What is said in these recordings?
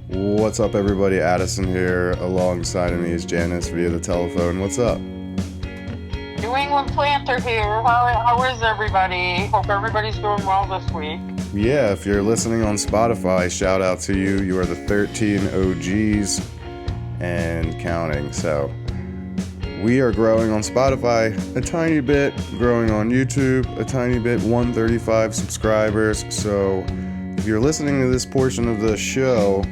What's up, everybody? Addison here. Alongside of me is Janice via the telephone. What's up? New England Planter here. How is everybody? Hope everybody's doing well this week. Yeah, if you're listening on Spotify, shout out to you. You are the 13 OGs and counting. So we are growing on Spotify a tiny bit, growing on YouTube a tiny bit, 135 subscribers. So if you're listening to this portion of the show,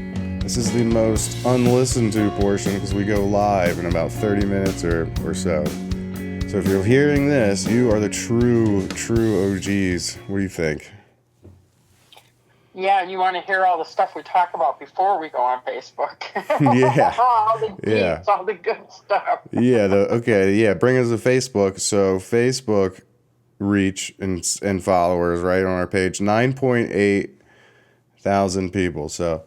this is the most unlistened to portion because we go live in about 30 minutes or so. So if you're hearing this, you are the true OGs. What do you think? Yeah, and you want to hear all the stuff we talk about before we go on Facebook. Yeah. All the deeds, all the good stuff. Yeah, bring us to Facebook. So Facebook reach and followers right on our page, 9.8 thousand people. So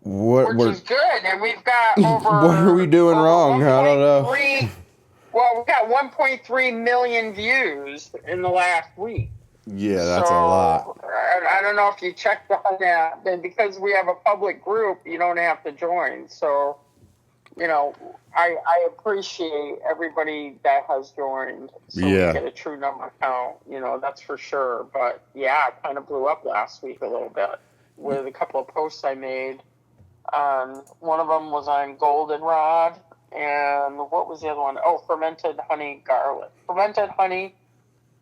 which is good, and we've got over. What are we doing wrong? I don't know. Well, we got 1.3 million views in the last week. Yeah, that's a lot. I don't know if you checked the Hangout, and because we have a public group, you don't have to join. So, I appreciate everybody that has joined. So we get a true number count, that's for sure. But yeah, it kind of blew up last week a little bit with a couple of posts I made. One of them was on goldenrod, and what was the other one? Oh, fermented honey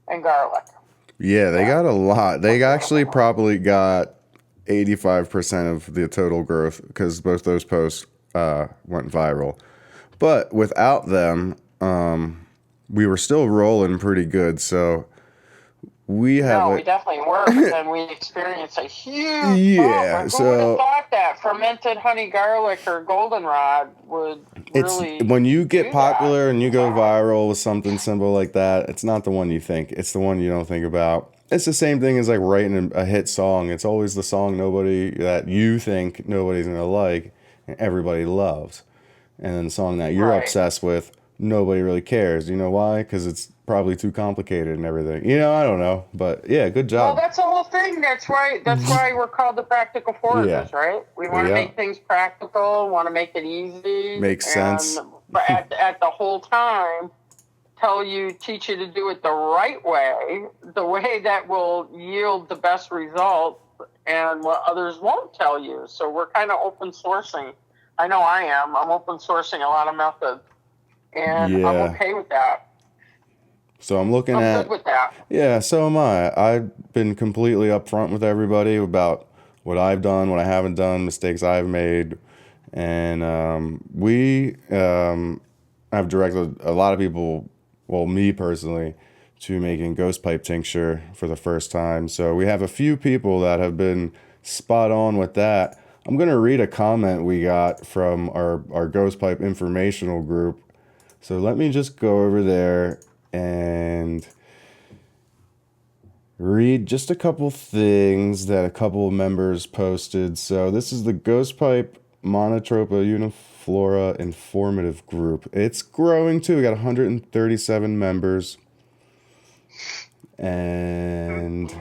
and garlic. Yeah, they got a lot. They actually probably got 85% of the total growth because both those posts went viral. But without them, we were still rolling pretty good. So we definitely were. But then we experienced a huge bump. Who would have thought that fermented honey garlic or goldenrod would really? When you get popular and you go viral with something simple like that, it's not the one you think. It's the one you don't think about. It's the same thing as like writing a hit song. It's always the song that you think nobody's gonna like and everybody loves, and then the song that you're obsessed with, nobody really cares. You know why? Because it's probably too complicated and everything. I don't know. But yeah, good job. Well, that's the whole thing. That's why we're called the practical foragers, right? We want to make things practical, want to make it easy. Makes sense. But at the whole time, teach you to do it the right way, the way that will yield the best results, and what others won't tell you. So we're kind of open sourcing. I know I am. I'm open sourcing a lot of methods, and I'm okay with that. So I'm good with that. Yeah, so am I. I've been completely upfront with everybody about what I've done, what I haven't done, mistakes I've made. And we have directed a lot of people, well, me personally, to making ghost pipe tincture for the first time. So we have a few people that have been spot on with that. I'm going to read a comment we got from our ghost pipe informational group. So let me just go over there and read just a couple things that a couple of members posted. So this is the Ghost Pipe Monotropa Uniflora Informative Group. It's growing too. We got 137 members. And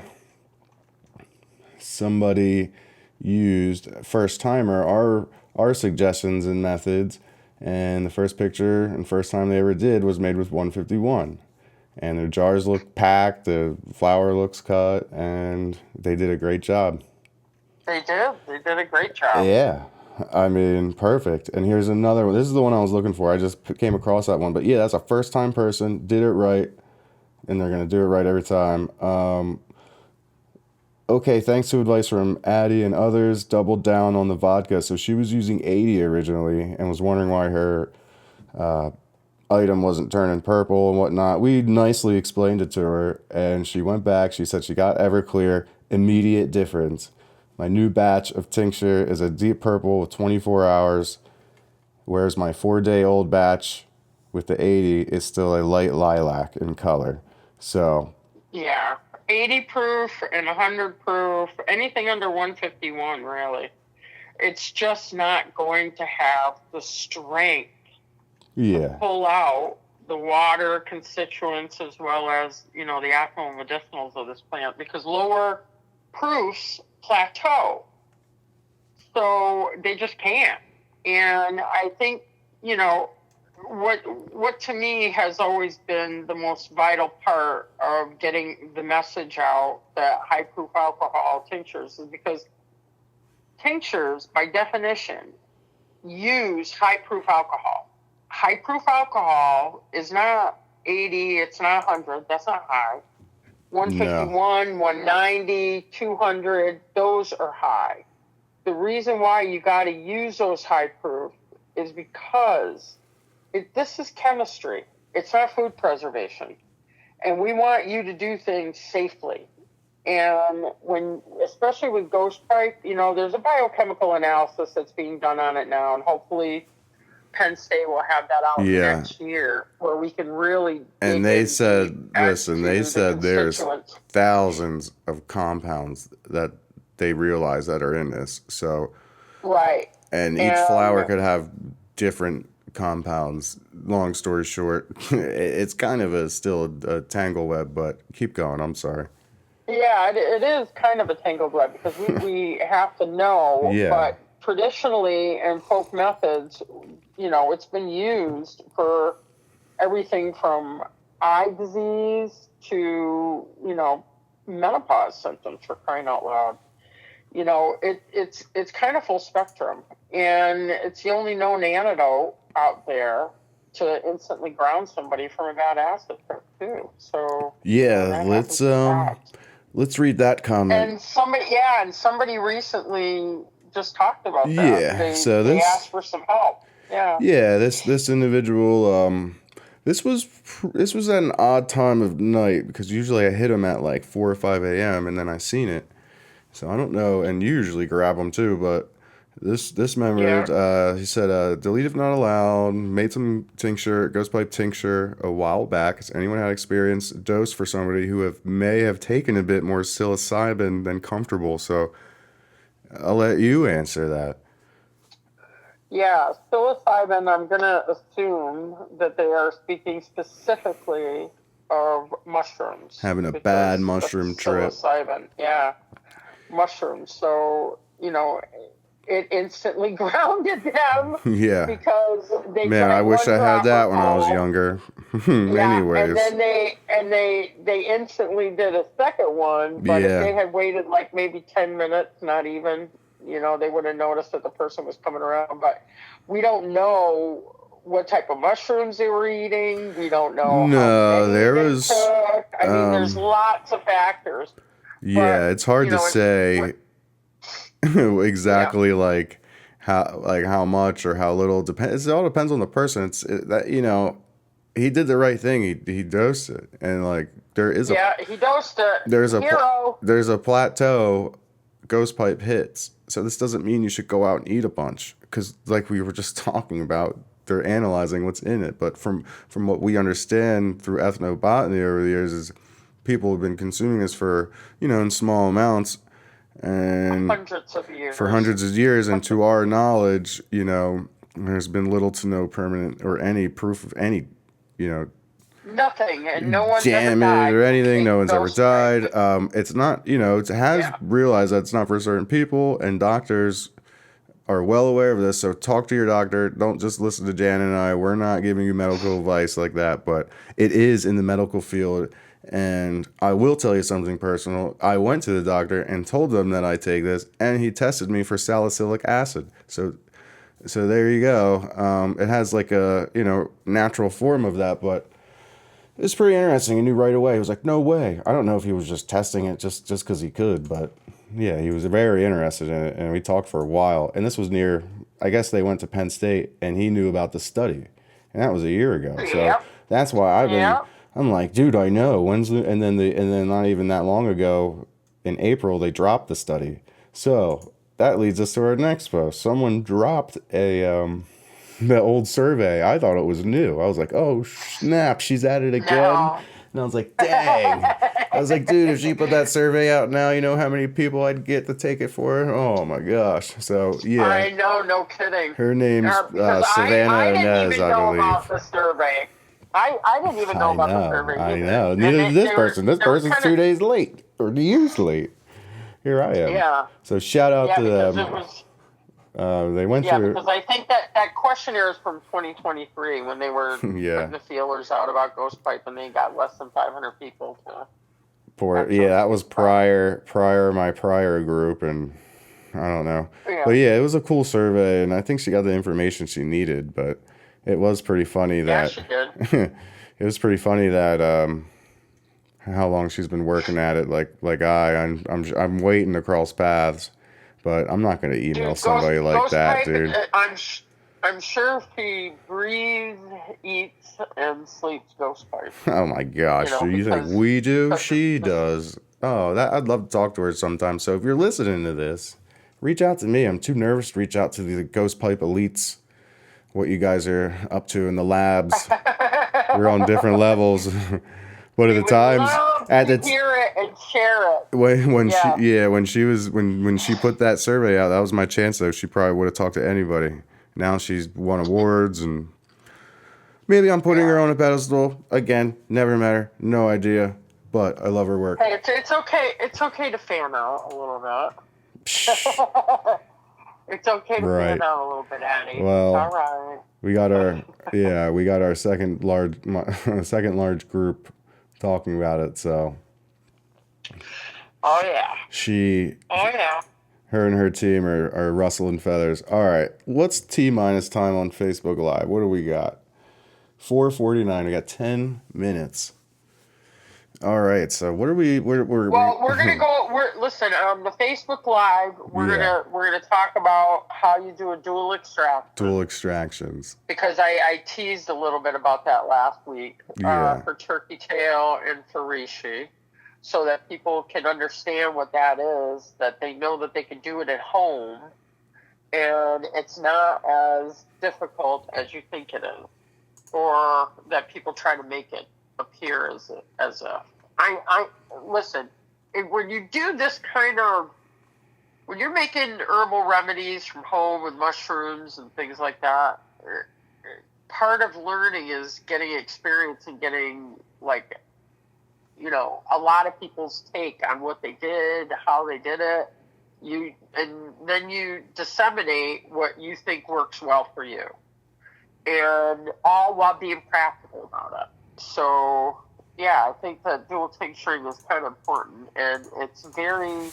somebody used, first timer, our suggestions and methods. And the first picture and first time they ever did was made with 151. And their jars look packed, the flour looks cut, and they did a great job. They did a great job. Yeah. I mean, perfect. And here's another one. This is the one I was looking for. I just came across that one. But yeah, that's a first time person, did it right, and they're going to do it right every time. Okay, thanks to advice from Addie and others, doubled down on the vodka. So she was using 80 originally and was wondering why her item wasn't turning purple and whatnot. We nicely explained it to her, and she went back. She said she got Everclear, immediate difference. My new batch of tincture is a deep purple with 24 hours, whereas my 4-day-old batch with the 80 is still a light lilac in color. So yeah. 80 proof and 100 proof, anything under 151, really. It's just not going to have the strength to pull out the water constituents as well as, the actual medicinals of this plant, because lower proofs plateau. So they just can't. And I think, you know, what to me has always been the most vital part of getting the message out that high proof alcohol tinctures is because tinctures, by definition, use high proof alcohol. High proof alcohol is not 80, it's not 100, that's not high. 151, 190, 200, those are high. The reason why you got to use those high proof is because this is chemistry. It's not food preservation. And we want you to do things safely. And especially with ghost pipe, you know, there's a biochemical analysis that's being done on it now. And hopefully Penn State will have that out next year where we can really. And they said, listen, they said there's thousands of compounds that they realize that are in this. So, right. And each flower could have different compounds. Long story short, it's kind of still a tangle web, but keep going. I'm sorry. Yeah, it is kind of a tangled web because we have to know. Yeah. But traditionally in folk methods, you know, it's been used for everything from eye disease to, you know, menopause symptoms, for crying out loud. You know, it's kind of full spectrum, and it's the only known antidote out there to instantly ground somebody from a bad acid trip too. So yeah, let's read that comment. And somebody recently just talked about that. Yeah, they asked for some help. Yeah. Yeah, this individual, this was at an odd time of night because usually I hit him at like 4 or 5 a.m. and then I seen it. So I don't know, and you usually grab them too, but this member, he said, delete if not allowed, made some tincture, ghost pipe tincture a while back. Has anyone had experience dose for somebody who may have taken a bit more psilocybin than comfortable? So I'll let you answer that. Yeah, psilocybin, I'm going to assume that they are speaking specifically of mushrooms. Having a bad mushroom trip. Psilocybin, yeah. Mushrooms. So, you know, it instantly grounded them. Yeah. Because they I wish I had that when I was younger. Anyways. And they instantly did a second one, but if they had waited like maybe 10 minutes, not even, you know, they would have noticed that the person was coming around. But we don't know what type of mushrooms they were eating. We don't know. No, there was. Took. I mean, there's lots of factors. Yeah, it's hard to say exactly like how much or how little. It all depends on the person. You know, he did the right thing. He dosed it, and like he dosed it. There's a plateau. Ghost pipe hits. So this doesn't mean you should go out and eat a bunch because, like we were just talking about, they're analyzing what's in it. But from what we understand through ethnobotany over the years is people have been consuming this for, you know, in small amounts and for hundreds of years. And to our knowledge, you know, there's been little to no permanent or any proof of any, you know, nothing, and no one's ever died or anything. No one's ever died. It's not, you know, it has realized that it's not for certain people, and doctors are well aware of this. So talk to your doctor. Don't just listen to Jan and I. We're not giving you medical advice like that, but it is in the medical field. And I will tell you something personal. I went to the doctor and told them that I take this, and he tested me for salicylic acid. So there you go. It has like a, you know, natural form of that, but it's pretty interesting. He knew right away. He was like, no way. I don't know if he was just testing it just because he could, but yeah, he was very interested in it, and we talked for a while. And this was near, I guess they went to Penn State, and he knew about the study, and that was a year ago. So that's why I'm like, dude, I know. And then not even that long ago, in April, they dropped the study. So that leads us to our next post. Someone dropped the old survey. I thought it was new. I was like, oh, snap, she's at it again. No. And I was like, dang. I was like, dude, if she put that survey out now, you know how many people I'd get to take it for? Oh, my gosh. So, yeah. I know, no kidding. Her name's Savannah Inez, I believe. About the survey. I didn't even know about the survey. I know. Neither did this person. This person's 2 days late, or years late. Here I am. Yeah. So shout out to them. They went Yeah, through. because I think that questionnaire is from 2023 when they were Yeah. putting the feelers out about Ghost Pipe, and they got less than 500 people to Yeah, actually that was take part. prior my prior group, and I don't know. But Yeah, yeah, it was a cool survey, and I think she got the information she needed. But it was pretty funny yeah, that she did. it was pretty funny that how long she's been working at it. I'm waiting to cross paths, but I'm not gonna email Dude, somebody like Ghost that, Pipe. dude. I'm sure she breathes, eats, and sleeps Ghost Pipe. Oh my You gosh, do know, you think we do? because She does. Oh, that I'd love to talk to her sometime. So if you're listening to this, reach out to me. I'm too nervous to reach out to the Ghost Pipe elites. What you guys are up to in the labs? We're on different levels, but at we the would times, love at to the hear it and share it. when Yeah. when she put that survey out, that was my chance. Though she probably would have talked to anybody. Now she's won awards, and maybe I'm putting her Yeah. on a pedestal again. Never met her, no idea, but I love her work. Hey, it's okay. It's okay to fan out a little Psh, bit. It's okay to fan right. out a little bit, Addie. It's all Well, right. we got our second large group talking about it. So Oh yeah. she Oh yeah. her and her team are rustling feathers. All right, what's T-minus time on Facebook Live? What do we got? 4:49. We got 10 minutes. All right, so what are we? Well, we're gonna go. Listen. The Facebook Live. Yeah. We're gonna talk about how you do a dual extraction. Dual extractions. Because I teased a little bit about that last week. Yeah. For turkey tail and for reishi, so that people can understand what that is. That they know that they can do it at home, and it's not as difficult as you think it is, or that people try to make it appear as a. I listen. When you do this kind of, when you're making herbal remedies from home with mushrooms and things like that, part of learning is getting experience and getting a lot of people's take on what they did, how they did it. And then you disseminate what you think works well for you, and all while being practical about it. So yeah, I think that dual tincturing is kind of important, and it's very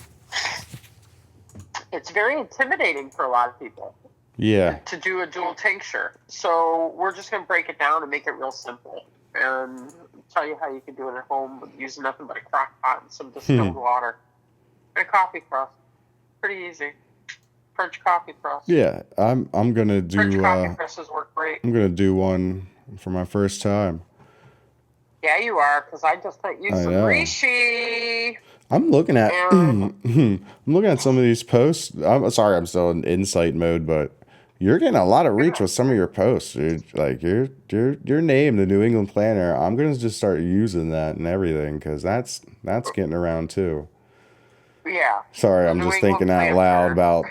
intimidating for a lot of people. Yeah. To do a dual tincture. So we're just going to break it down and make it real simple, and tell you how you can do it at home using nothing but a crock pot and some distilled water and a coffee press. Pretty easy. French coffee press. Yeah, I'm gonna do. French coffee presses work great. I'm gonna do one for my first time. Yeah, you are, because I just sent you some reishi. I'm looking at I'm looking at some of these posts. I'm sorry, I'm still in insight mode, but you're getting a lot of reach with some of your posts, dude. Like your name, the New England Planner. I'm gonna just start using that and everything because that's getting around too. Yeah. Sorry, I'm just thinking out loud about.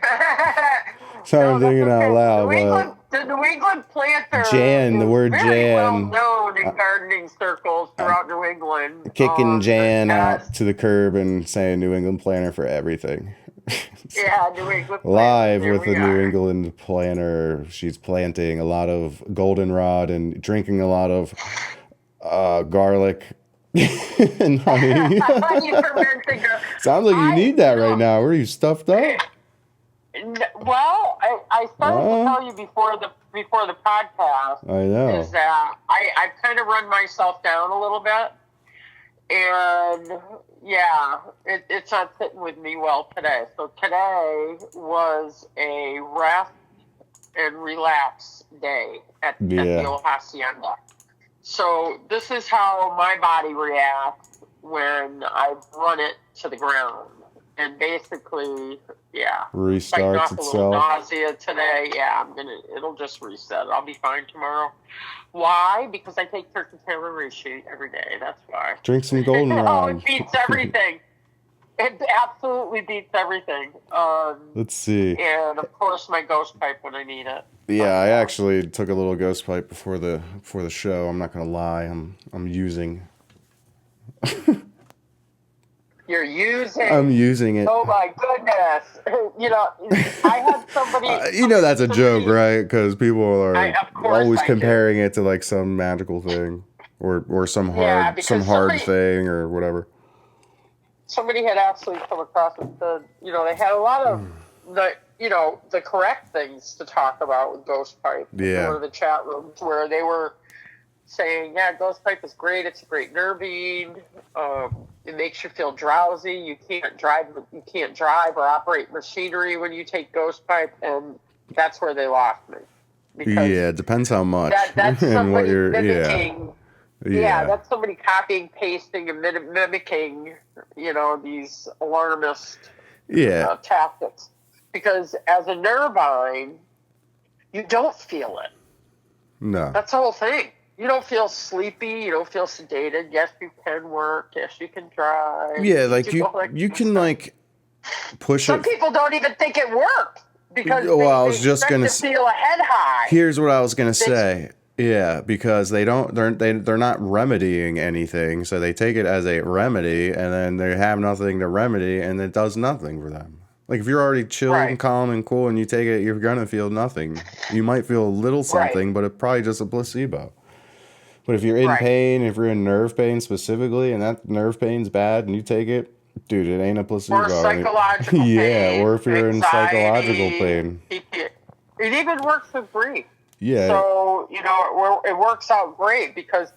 Sorry, I'm thinking out loud, but the New England planter Jan, the word very Jan, well known in gardening circles throughout New England. kicking Jan out to the curb and saying New England Planner for everything. Yeah, New England planter. Live with the New England Planner. She's planting a lot of goldenrod and drinking a lot of garlic and honey. Sounds like you need that right now. Where are you stuffed up? Well, I started to tell you before the podcast. I know. Is that I kind of run myself down a little bit, and yeah, it's not sitting with me well today. So today was a rest and relax day at the old hacienda. So this is how my body reacts when I run it to the ground. And basically, yeah. Restarts itself. A itself. little nausea today. Yeah, it'll just reset. I'll be fine tomorrow. Why? Because I take turkey tail and reishi every day. That's why. Drink some goldenrod. It beats everything. It absolutely beats everything. Let's see. And of course, my ghost pipe when I need it. Yeah, I actually took a little ghost pipe before the show. I'm not gonna lie. I'm using. You're using. I'm using it. Oh my goodness! You know, I had somebody. You know that's a joke, right? Because people are of course always I comparing it to like some magical thing, or some hard thing or whatever. Somebody had actually come across and said, you know, they had a lot of the correct things to talk about with Ghost Pipe. Yeah. One of the chat rooms where they were saying, yeah, Ghost Pipe is great. It's a great nervine. It makes you feel drowsy. You can't drive or operate machinery when you take Ghost Pipe, and that's where they lost me. Because it depends how much that's and what you're mimicking. Yeah, that's somebody copying, pasting, and mimicking, you know, these alarmist tactics. Because as a nervine, you don't feel it. No. That's the whole thing. You don't feel sleepy. You don't feel sedated. Yes, you can work. Yes, you can drive. Yeah, like you can like push Some people don't even think it works because I was just gonna feel a head high. Here's what I was gonna say. Yeah, because they're not remedying anything, so they take it as a remedy, and then they have nothing to remedy, and it does nothing for them. Like if you're already chill and calm and cool, and you take it, you're gonna feel nothing. You might feel a little something, but it's probably just a placebo. But if you're in pain, if you're in nerve pain specifically, and that nerve pain's bad, and you take it, dude, it ain't a placebo. Or psychological pain. Or if you're in psychological pain. It even works with grief. Yeah. So, you know, it works out great because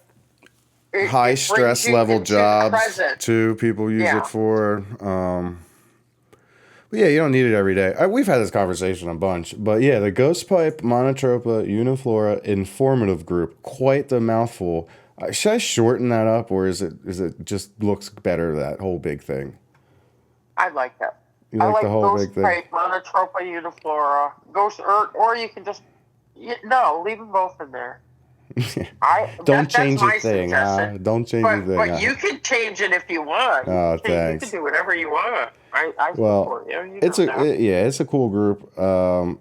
high stress level jobs too, people use it for. But yeah, you don't need it every day. We've had this conversation a bunch, but yeah, the Ghost Pipe, Monotropa, Uniflora, informative group, quite the mouthful. Should I shorten that up, or is it just looks better, that whole big thing? I like that. You like the whole Ghost big thing? Pipe, Monotropa, Uniflora, or you can just leave them both in there. Don't change a thing. Don't change a thing. But you can change it if you want. Thanks. You can do whatever you want. I support you. It's a cool group.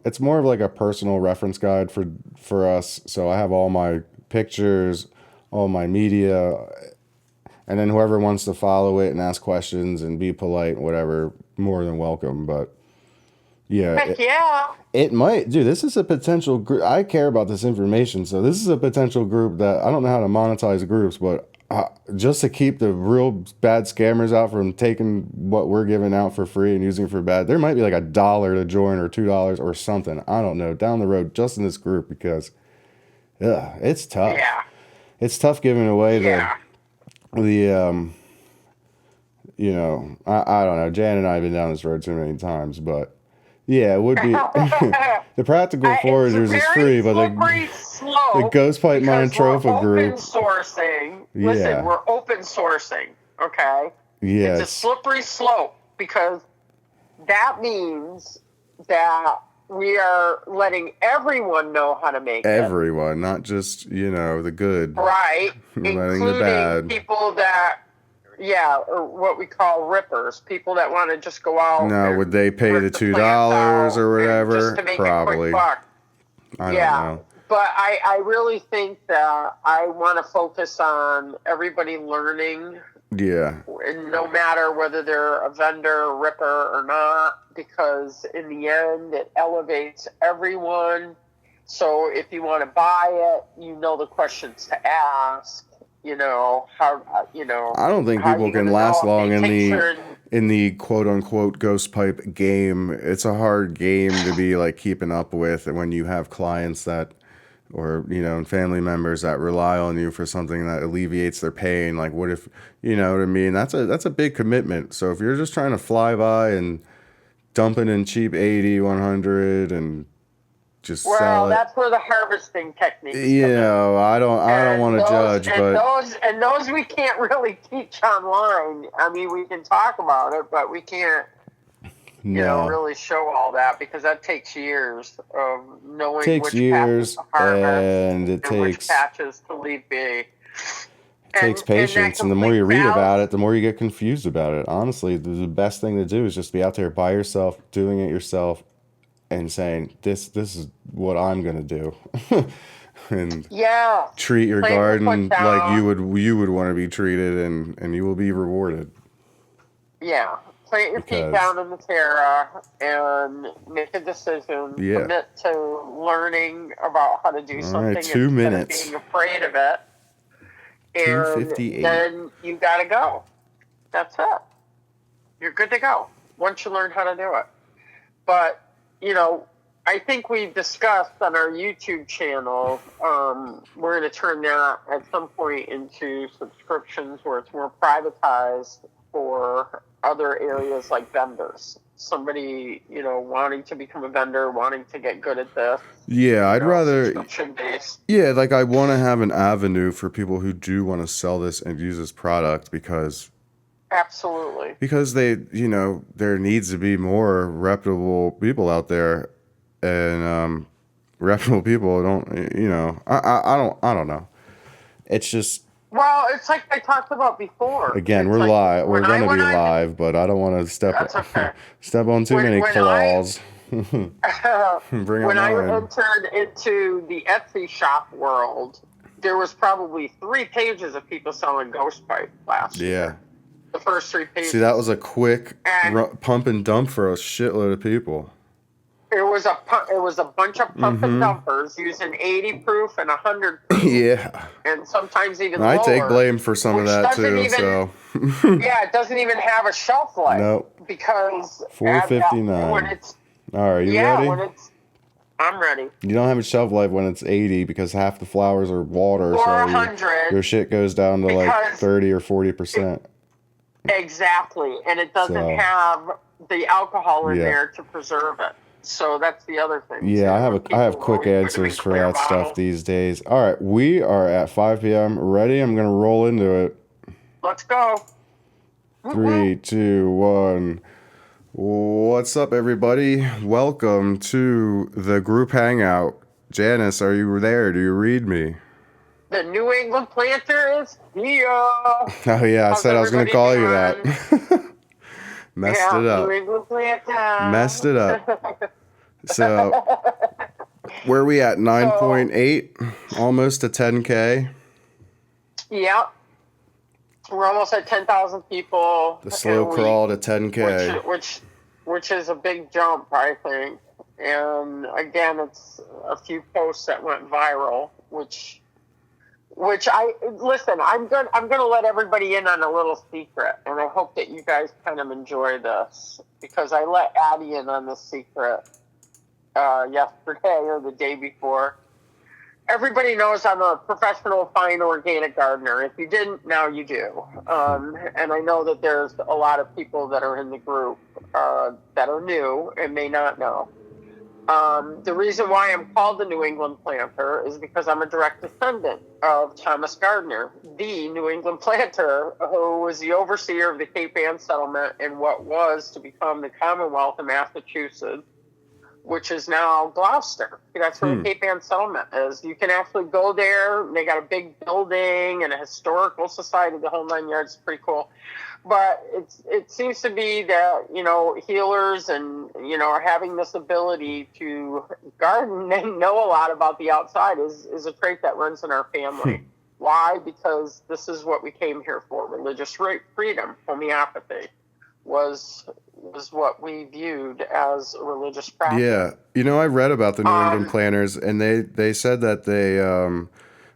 It's more of like a personal reference guide for us. So I have all my pictures, all my media, and then whoever wants to follow it and ask questions and be polite, whatever, more than welcome. But it might, dude. This is a potential group. I care about this information, so this is a potential group that I don't know how to monetize groups, but just to keep the real bad scammers out from taking what we're giving out for free and using it for bad, there might be like $1 to join or $2 or something. I don't know, down the road, just in this group, because it's tough. Yeah, it's tough giving away the you know, I don't know. Jan and I have been down this road too many times, but. Yeah, it would be. The Practical Foragers is free, but the Ghost Pipe Monotropa group. Open sourcing. Listen, we're open sourcing. Okay. Yes. It's a slippery slope because that means that we are letting everyone know how to make it. Everyone, not just the good. Right. Letting the bad. People that. Yeah, or what we call rippers, people that want to just go out. No, would they pay the $2 or whatever? Just to make probably. A quick buck. I don't know. But I really think that I want to focus on everybody learning. Yeah. And no matter whether they're a vendor, ripper, or not, because in the end, it elevates everyone. So if you want to buy it, you know the questions to ask. I don't think people can last long in the quote unquote Ghost Pipe game. It's a hard game to be like keeping up with, and when you have clients that, or and family members that rely on you for something that alleviates their pain. Like, what if what I mean? That's a big commitment. So if you're just trying to fly by and dumping in cheap 80, 100 and just sell it. That's where the harvesting techniques come in. I don't want to judge, but those we can't really teach online. I mean, we can talk about it, but we can't, really show all that because that takes years of knowing which patches to harvest and which patches to leave be. It takes patience, and the more you read about it, the more you get confused about it. Honestly, the best thing to do is just be out there by yourself, doing it yourself, and saying, this is what I'm going to do. And treat your garden like you would want to be treated, and you will be rewarded. Yeah. Plant your feet Because- down in the Terra and make a decision. Yeah. Commit to learning about how to do All something right, 2 instead minutes. of being afraid of it. And 2:58. then you gotta go. That's it. You're good to go once you learn how to do it. But, you know, I think we discussed on our YouTube channel, we're going to turn that at some point into subscriptions where it's more privatized for other areas like vendors. Somebody, you know, wanting to become a vendor, wanting to get good at this. Yeah, I'd rather. Subscription-based. Yeah, like I want to have an avenue for people who do want to sell this and use this product because Absolutely. they, you know, there needs to be more reputable people out there, and reputable people don't, you know, I don't know. It's just, Well, it's like I talked about before. again, It's we're like live. We're when I- gonna be when I- live, but I don't want to That's okay. step on too many When claws. Bring up when I mine. entered into the Etsy shop world, there was probably 3 pages of people selling ghost pipe last year. Yeah. The first 3 pages. See, that was a quick And- pump and dump for a shitload of people. It was a bunch of pump and dumpers using 80 proof and 100 proof, Yeah. and sometimes even I lower. take blame for some of which that doesn't too. even- So Yeah, it doesn't even have a shelf life. Nope. Because $4.59. when it's all right, you ready? I'm ready. You don't have a shelf life when it's 80 because half the flowers are water, Or so 100. your shit goes down to like Because- 30 or 40%. Exactly, and it doesn't So- have the alcohol in Yeah. there to preserve it. So that's the other thing. Yeah, too. I have People quick always put them in answers for clear that stuff bottles. these days. All right, we are at 5 p.m. Ready? I'm gonna roll into it. Let's go. 3, 2, 1. What's up, everybody? Welcome to the group hangout. Janice, are you there? Do you read me? The New England planter is here. Oh yeah, I How's said I was gonna everybody call you doing? that. Messed it up. New England planter. Messed it up. So, where are we at? 9.8? Almost to 10K. Yeah. We're almost at 10,000 people. The slow and crawl to 10K. which is a big jump, I think. And again, it's a few posts that went viral, which I'm gonna let everybody in on a little secret, and I hope that you guys kind of enjoy this, because I let Addie in on this secret yesterday or the day before. Everybody knows I'm a professional fine organic gardener. If you didn't, now you do. And I know that there's a lot of people that are in the group that are new and may not know. The reason why I'm called the New England planter is because I'm a direct descendant of Thomas Gardner, the New England planter, who was the overseer of the Cape Ann settlement in what was to become the Commonwealth of Massachusetts, which is now Gloucester. That's where the Cape Ann settlement is. You can actually go there. They got a big building and a historical society, the whole 9 yards. It's pretty cool. But it seems to be that, you know, healers and, you know, are having this ability to garden and know a lot about the outside is a trait that runs in our family. Why? Because this is what we came here for. Religious freedom, homeopathy was what we viewed as a religious practice. Yeah. You know, I read about the New England planters, and they said that they are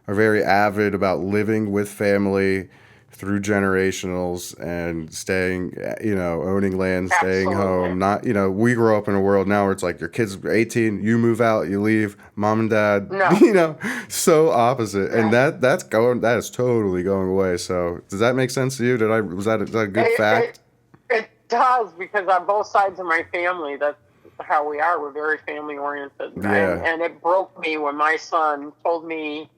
very avid about living with family through generationals and staying, you know, owning land, staying Absolutely. home. Not, you know, we grow up in a world now where it's like your kids are 18, you move out, you leave, mom and dad, No. you know, so opposite. And Yeah. that is totally going away. So does that make sense to you? Was that a good fact? It does, because on both sides of my family, that's how we are. We're very family oriented. Yeah. And it broke me when my son told me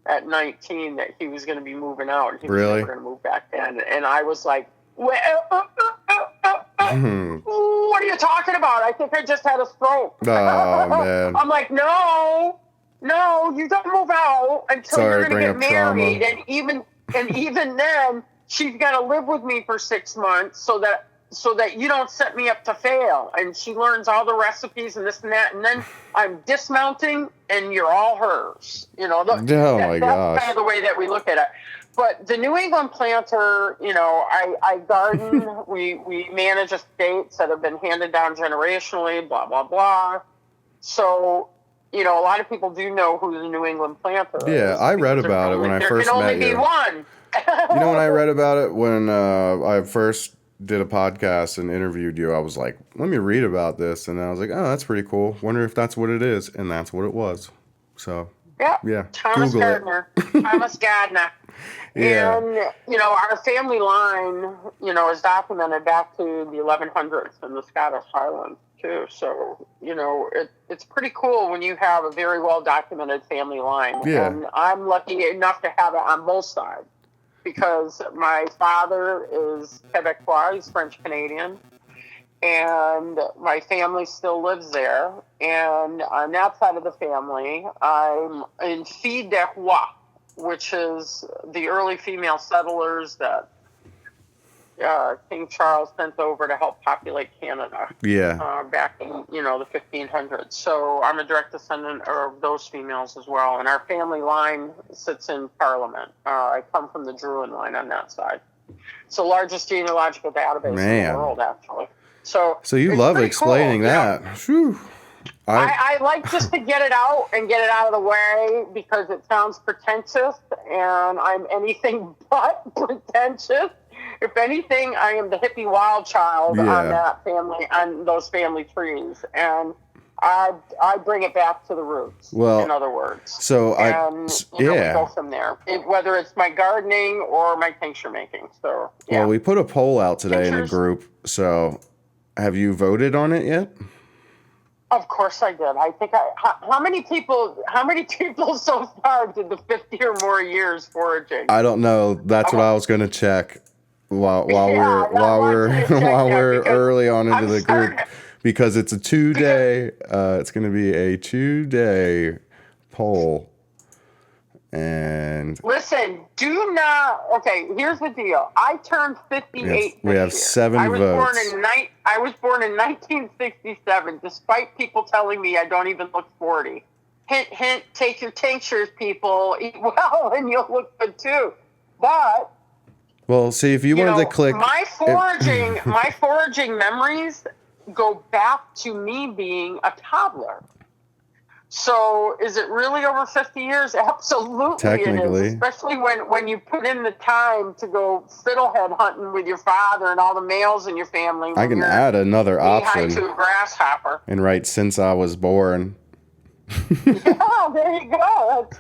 at 19 that he was going to be moving out. And he was Really? never going to move back in. And I was like, what are you talking about? I think I just had a stroke. Oh, man. I'm like, no, you don't move out until Sorry, you're going bring to up get married. trauma. And even then, she's got to live with me for 6 months so that you don't set me up to fail. And she learns all the recipes and this and that. And then I'm dismounting and you're all hers. You know, Oh, my gosh. that's kind of the way that we look at it. But the New England planter, I garden. we manage estates that have been handed down generationally, blah, blah, blah. So, a lot of people do know who the New England planter is. Yeah, I read about it when I first met you. There can only be one. When I read about it, when I first did a podcast and interviewed you, I was like, let me read about this. And I was like, oh, that's pretty cool. Wonder if that's what it is. And that's what it was. So, yeah. Thomas Google Gardner. Thomas Gardner. Yeah. And, our family line, is documented back to the 1100s in the Scottish Highlands, too. So, it's pretty cool when you have a very well-documented family line. Yeah. And I'm lucky enough to have it on both sides because my father is Quebecois, he's French-Canadian, and my family still lives there. And on that side of the family, I'm in Filles des Rois, which is the early female settlers that King Charles sent over to help populate Canada. Yeah. Back in, the 1500s. So I'm a direct descendant of those females as well. And our family line sits in Parliament. I come from the Druin line on that side. It's the largest genealogical database in the world, actually. So you love explaining cool, that. Whew. I like just to get it out and get it out of the way because it sounds pretentious, and I'm anything but pretentious. If anything, I am the hippie wild child on that family, on those family trees, and I bring it back to the roots. Well, in other words, so we go from there. Whether it's my gardening or my tincture making. So well, we put a poll out today in the group. So have you voted on it yet? Of course I did. I think how many people so far did the 50 or more years foraging? I don't know. That's what I was going to check while we're early on into the group because it's a 2-day it's going to be a 2-day poll. And listen, here's the deal. I turned 58 we have year. 7 votes. I was born in 1967, despite people telling me I don't even look 40. Hint, hint, take your tinctures, people. Eat well, and you'll look good, too. But... well, see, if you wanted to click... My foraging memories go back to me being a toddler. So is it really over 50 years? Absolutely. Technically. It is, especially when you put in the time to go fiddlehead hunting with your father and all the males in your family. I can add another option. To a grasshopper. And write since I was born. Yeah, there you go.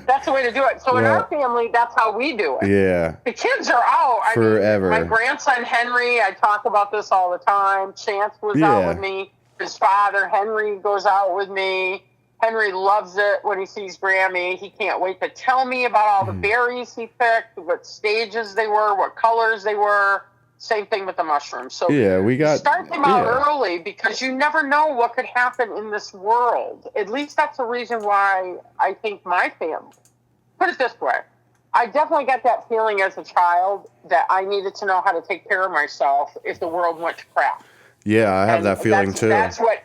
That's the way to do it. So in our family, that's how we do it. Yeah. The kids are out. Forever. My grandson Henry, I talk about this all the time. Chance was out with me. His father, Henry, goes out with me. Henry loves it when he sees Grammy. He can't wait to tell me about all the berries he picked, what stages they were, what colors they were. Same thing with the mushrooms. So start them out early because you never know what could happen in this world. At least that's the reason why I think my family. Put it this way. I definitely got that feeling as a child that I needed to know how to take care of myself if the world went to crap. Yeah, I have that feeling too. That's what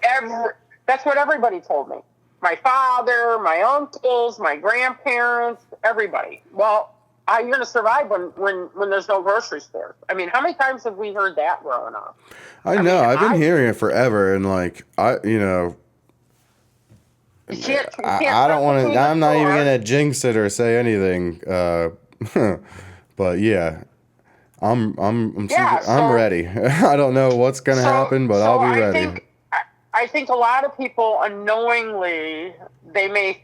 everybody told me. My father, my uncles, my grandparents, everybody. Well, how are you going to survive when there's no grocery stores? I mean, how many times have we heard that growing up? I know. I've been hearing it forever, and you can't I don't want to. I'm not even going to jinx it or say anything. But yeah, I'm ready. I don't know what's going to happen, but I'll be ready. I think a lot of people unknowingly they may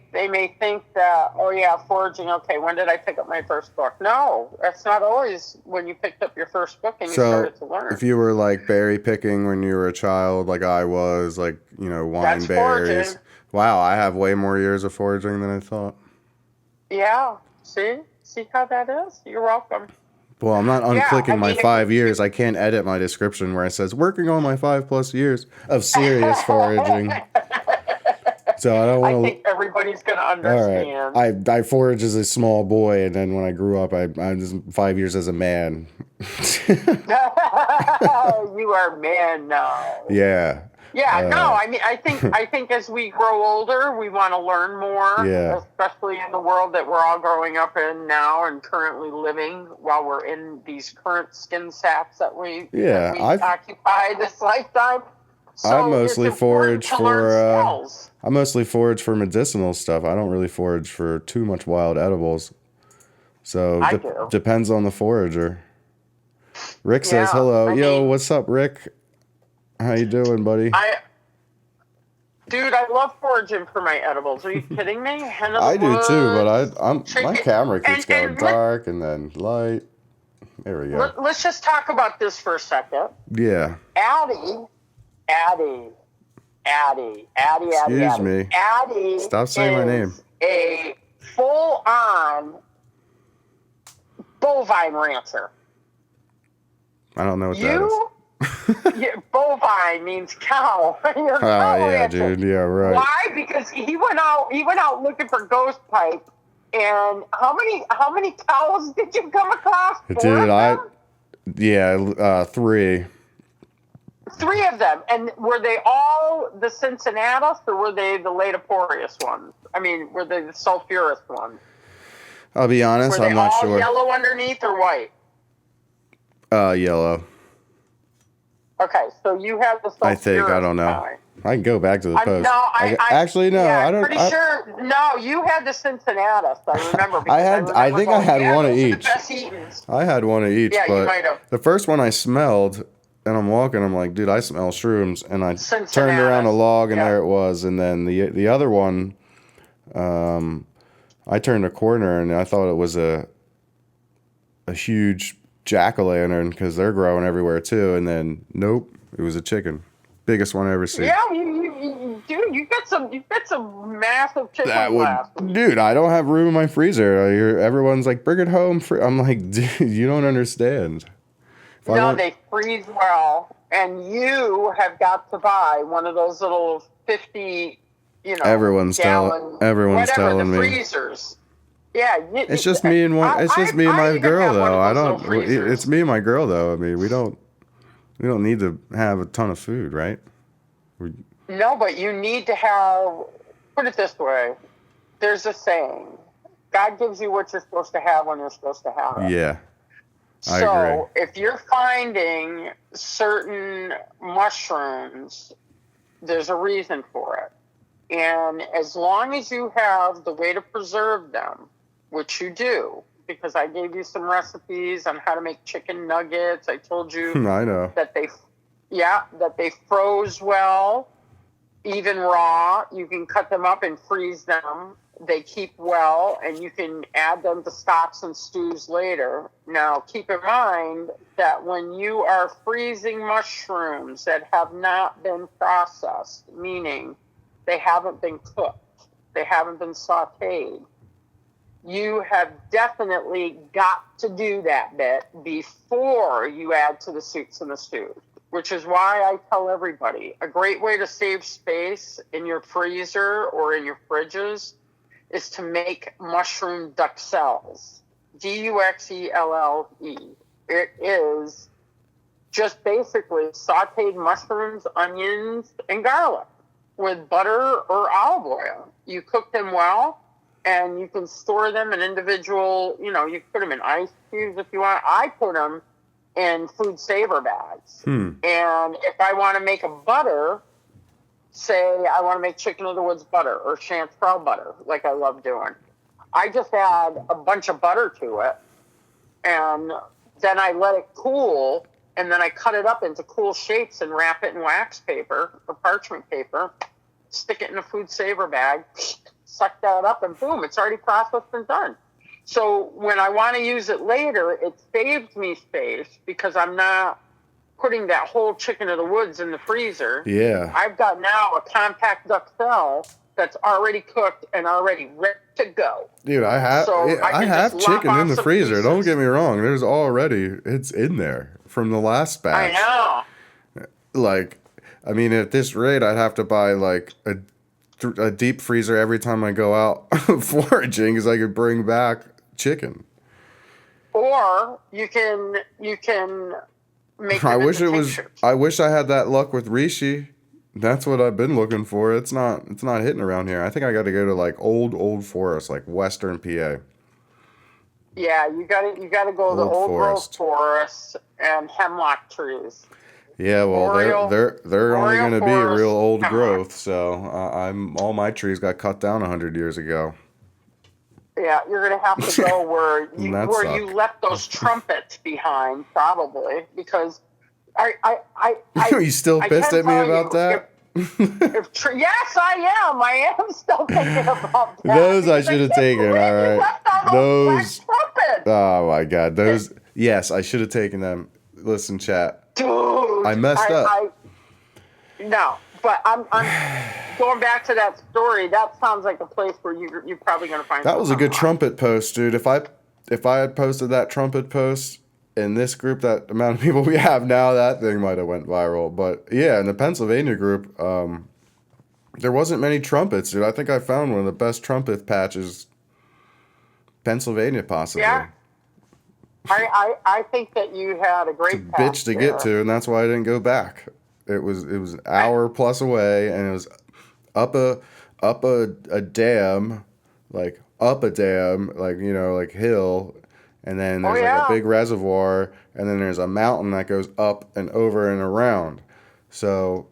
think that, oh yeah, foraging, okay, when did I pick up my first book? No, that's not always when you picked up your first book and you started to learn. If you were like berry picking when you were a child, like I was, like, wine berries. Foraging. Wow, I have way more years of foraging than I thought. Yeah, see how that is? You're welcome. Well, I'm not unclicking my 5 years. I can't edit my description where it says working on my 5+ years of serious foraging. So I don't want to. I think everybody's going to understand. All right. I foraged as a small boy, and then when I grew up, I was 5 years as a man. You are a man now. Yeah. Yeah, no, I mean, I think as we grow older, we want to learn more, Yeah. especially in the world that we're all growing up in now and currently living while we're in these current skin sacks that we occupy this lifetime. I So it's mostly important forage to learn for skills. I mostly forage for medicinal stuff. I don't really forage for too much wild edibles. So I do. depends on the forager. Rick says Yeah, hello. I Yo, mean, what's up, Rick? How you doing, buddy? Dude, I love foraging for my edibles. Are you kidding me? Hen of the I do too, but woods, I'm my chicken, camera keeps going and dark and then light. There we go. let's just talk about this for a second. Yeah. Addie. Excuse me. Addie Stop saying my name. A full-on bovine rancher. I don't know what that is. Bovine means cow. You're a cow yeah, rancher. dude. Yeah, right. Why? Because he went out looking for ghost pipe. And how many cows did you come across? Dude, 3. 3 of them. And were they all the Cincinnatus or were they the Latoporius ones? I mean, were they the sulfurous ones? I'll be honest, I'm not sure. Were they all yellow underneath or white? Yellow. Okay, so you have the sulfurous. I think, I don't know. Kind. I can go back to the post. Actually, no, yeah, I don't. I'm pretty sure. No, you had the Cincinnatus. I remember. I think I had one of each. Best I had one of each. Yeah, but you might have. The first one I smelled, and I'm walking. I'm like, dude, I smell shrooms. And I turned around a log, and there it was. And then the other one, I turned a corner, and I thought it was a huge jack-o'-lantern because they're growing everywhere too. And then nope, it was a chicken. Biggest one I ever seen. Yeah, dude, you got some massive chicken left. Dude, I don't have room in my freezer. Everyone's like, bring it home. I'm like, dude, you don't understand. They freeze well, and you have got to buy one of those little 50, everyone's telling me freezers. Yeah, it's just me and one. It's just me and my girl, though. I don't. It's me and my girl, though. I mean, we don't need to have a ton of food, right? No, but you need to have, put it this way, there's a saying, God gives you what you're supposed to have when you're supposed to have it. Yeah, I agree. So if you're finding certain mushrooms, there's a reason for it. And as long as you have the way to preserve them, which you do, because I gave you some recipes on how to make chicken nuggets. I told you I know that they froze well, even raw. You can cut them up and freeze them. They keep well, and you can add them to stocks and stews later. Now, keep in mind that when you are freezing mushrooms that have not been processed, meaning they haven't been cooked, they haven't been sauteed, you have definitely got to do that bit before you add to the soups and the stews, which is why I tell everybody a great way to save space in your freezer or in your fridges is to make mushroom duxelles. Duxelle. It is just basically sauteed mushrooms, onions, and garlic with butter or olive oil. You cook them well, and you can store them in individual, you put them in ice cubes if you want. I put them in food saver bags. And if I want to make a butter, say I want to make chicken of the woods butter or chanterelle butter, like I love doing, I just add a bunch of butter to it, and then I let it cool, and then I cut it up into cool shapes and wrap it in wax paper or parchment paper, stick it in a food saver bag, suck that up, and boom, it's already processed and done. So when I want to use it later, it saves me space because I'm not putting that whole chicken of the woods in the freezer. Yeah. I've got now a compact duxelle that's already cooked and already ready to go. Dude, I have chicken in the freezer. Pieces. Don't get me wrong. It's in there from the last batch. I know. Like, I mean, at this rate, I'd have to buy like a deep freezer every time I go out foraging because I could bring back chicken. Or you can make I wish I had that luck with Rishi. That's what I've been looking for. It's not hitting around here. I think I got to go to like old forest, like Western PA. Yeah, you gotta go to the Old old growth forest. forests and hemlock trees. Yeah, well, Boreal they're only boreal going to be a real forest old hemlock. growth. So I'm all my trees got cut down 100 years ago, Yeah, you're gonna have to go and that where you sucked. left those trumpets behind, probably, because I I I I, You still I pissed can at me tell about you that? yes, I am. I am still thinking about that Those I because I should have can't taken. believe All you right, left all those black those. trumpets. Oh my God, those. Yes, I should have taken them. Listen, chat. I Dude, messed up. no, but I'm going back to that story. That sounds like a place where you're probably going to find That some was a good hemlock. trumpet post, dude. If I had posted that trumpet post in this group, that amount of people we have now, that thing might have went viral. But yeah, in the Pennsylvania group, there wasn't many trumpets, dude. I think I found one of the best trumpet patches, Pennsylvania, possibly. Yeah, I think that you had a It's a great patch bitch to get there. to, and that's why I didn't go back. It was an I, hour plus away, and it was up a dam, like up a dam, like like hill, and then oh there's like a yeah, big reservoir, and then there's a mountain that goes up and over and around. So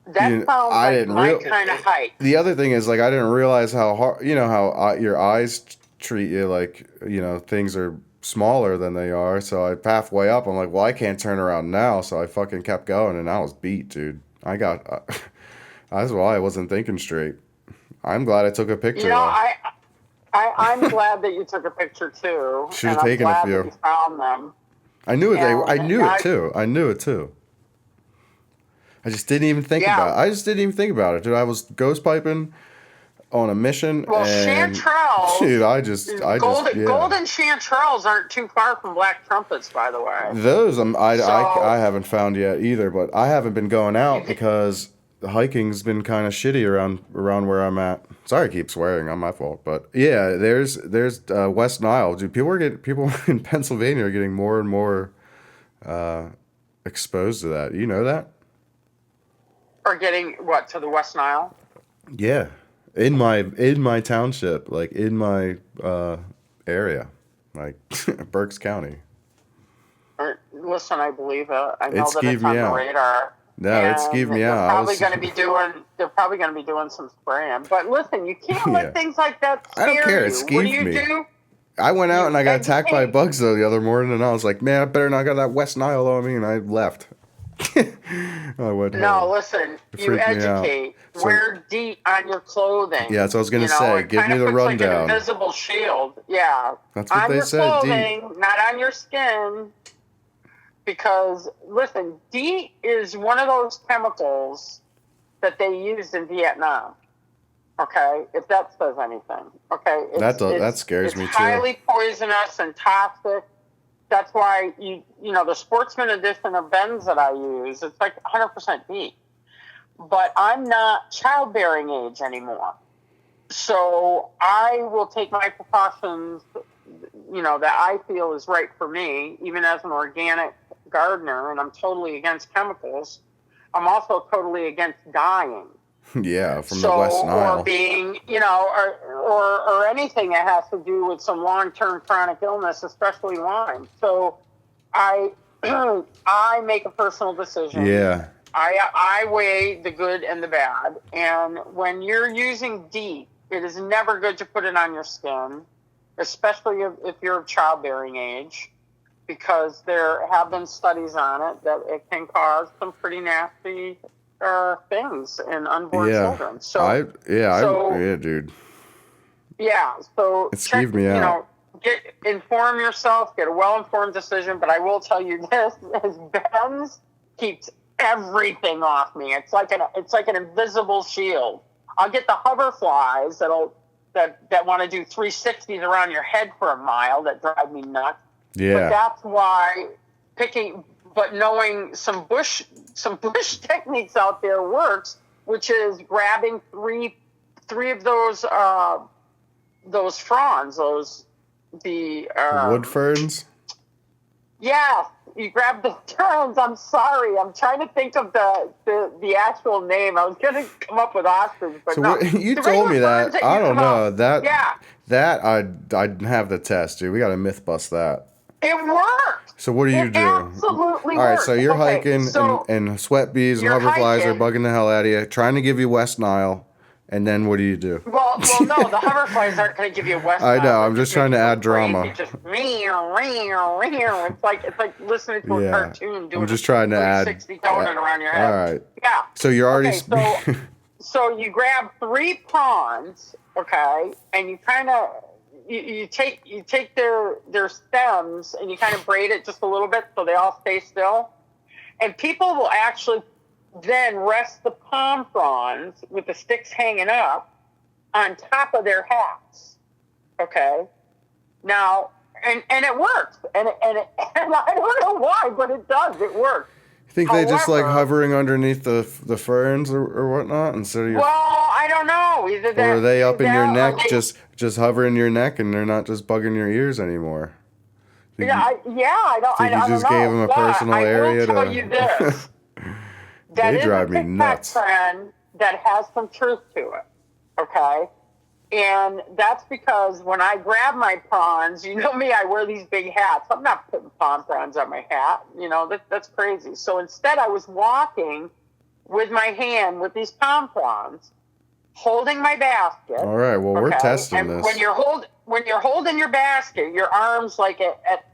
that sounds I like didn't my real. kind of hike. The other thing is like I didn't realize how hard. How your eyes treat you, like things are smaller than they are. So I halfway up, I'm like, well, I can't turn around now. So I fucking kept going, and I was beat, dude. I got. That's why I wasn't thinking straight. I'm glad I took a You picture know, though. I'm glad that you took a picture too, Should have and I'm taken a glad that few. you found them. I knew it. I And knew it too. I knew it too. I just didn't even think yeah, about it. I just didn't even think about it, dude. I was ghost piping on a mission, well, and dude, chanterelles, yeah. golden chanterelles aren't too far from black trumpets, by the way. Those I So haven't found yet either, but I haven't been going you out can, because the hiking's been kind of shitty around where I'm at. Sorry, I keep swearing. On my fault, but yeah, there's West Nile, dude. People in Pennsylvania are getting more and more uh, exposed to that. You know that? are getting what to the West Nile. Yeah, in my township, like in my area, like Berks County. Listen, I believe it. I It know that skeeved it's me on the out. radar, No, it skeeved and me out. I was they're probably going to be doing some spraying. But listen, you can't let yeah. things like that I don't scare care. It you. What do skeeved you me. do? I went out You and I got attacked by educate. bugs though the other morning, and I was like, man, I better not get that West Nile on me, and I left. I went No, home. listen, It you freaked me out. educate. So Wear DEET on your clothing. yeah, that's what I was gonna say. It Give kind me of the puts like an rundown. invisible shield. Yeah. That's what On they your said. Deep. clothing, not on your skin. Because, listen, DEET is one of those chemicals that they used in Vietnam. Okay? If that says anything. Okay? That scares It's me too. highly poisonous and toxic. That's why the Sportsman edition of Benz that I use, it's like 100% DEET. But I'm not childbearing age anymore. So I will take my precautions, that I feel is right for me, even as an organic gardener, and I'm totally against chemicals. I'm also totally against dying. Yeah, from the So, West or Nile. being, or anything that has to do with some long-term chronic illness, especially Lyme. So I, I make a personal decision. Yeah. I weigh the good and the bad. And when you're using DEET, it is never good to put it on your skin, especially if you're of childbearing age, because there have been studies on it that it can cause some pretty nasty things in unborn Yeah. children. So, Yeah, dude. yeah. So It check, skeeved me out. inform yourself, get a well-informed decision. But I will tell you this: is Ben's keeps everything off me. It's like an invisible shield. I'll get the hoverflies that want to do 360s around your head for a mile that drive me nuts. Yeah. But that's why knowing some bush techniques out there works, which is grabbing three of those fronds, the Wood ferns? Yes, you grab the terns. I'm sorry. I'm trying to think of the actual name. I was going to come up with ostrich, but So no. what, you The told me regular ferns that. that I you don't come know. out. That Yeah, that I'd have the test, dude. We got to myth bust that. it worked. So what do you It do? absolutely All right, so worked. you're Okay, hiking so and sweat bees and you're hoverflies are hiking. bugging the hell out of you, trying to give you West Nile, and then what do you do? Well, no, the hoverflies aren't going to give you a West I Nile. know. They're I'm just just going trying to to go add crazy. drama. Just meow, meow, meow. It's like listening to a Yeah, cartoon I'm doing a just trying to add. 360 going around your All head. right. Yeah. So you're already. Okay, so you grab 3 prawns, okay, and you kind of you take their stems and you kind of braid it just a little bit so they all stay still. And people will actually then rest the palm fronds with the sticks hanging up on top of their hats. Okay. Now, and it works, and I don't know why, but it does. It works. You think they just like However, hovering underneath the ferns or whatnot instead of your? well, I don't know. Either that, Or are they up in your that or neck, just hovering your neck, and they're not just bugging your ears anymore? Think yeah, I don't. think you I don't just gave them know. a But personal I area will tell to? you this: that They is drive a me TikTok nuts. trend that has some truth to it. Okay. And that's because when I grab my prawns, you know me, I wear these big hats. I'm not putting palm fronds on my hat. You know, that's crazy. So instead, I was walking with my hand with these palm fronds, holding my basket. All right, well, we're testing and this. when you're holding your basket, your arms like at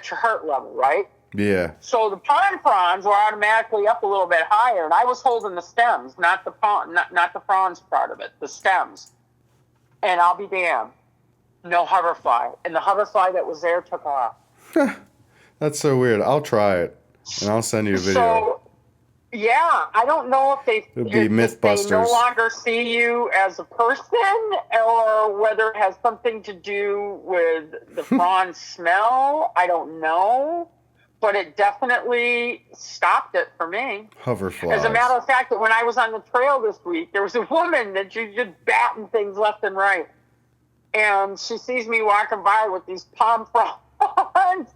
your heart level, right? Yeah. So the palm fronds were automatically up a little bit higher, and I was holding the stems, not the fronds part of it, the stems. And I'll be damned, no hoverfly, and the hoverfly that was there took off. That's so weird. I'll try it, and I'll send you a video. So, yeah, I don't know if they It'll be Mythbusters. They no longer see you as a person, or whether it has something to do with the prawn smell. I don't know. But it definitely stopped it for me. Hoverflies. As a matter of fact, when I was on the trail this week, there was a woman that she just batting things left and right. And she sees me walking by with these palm fronds.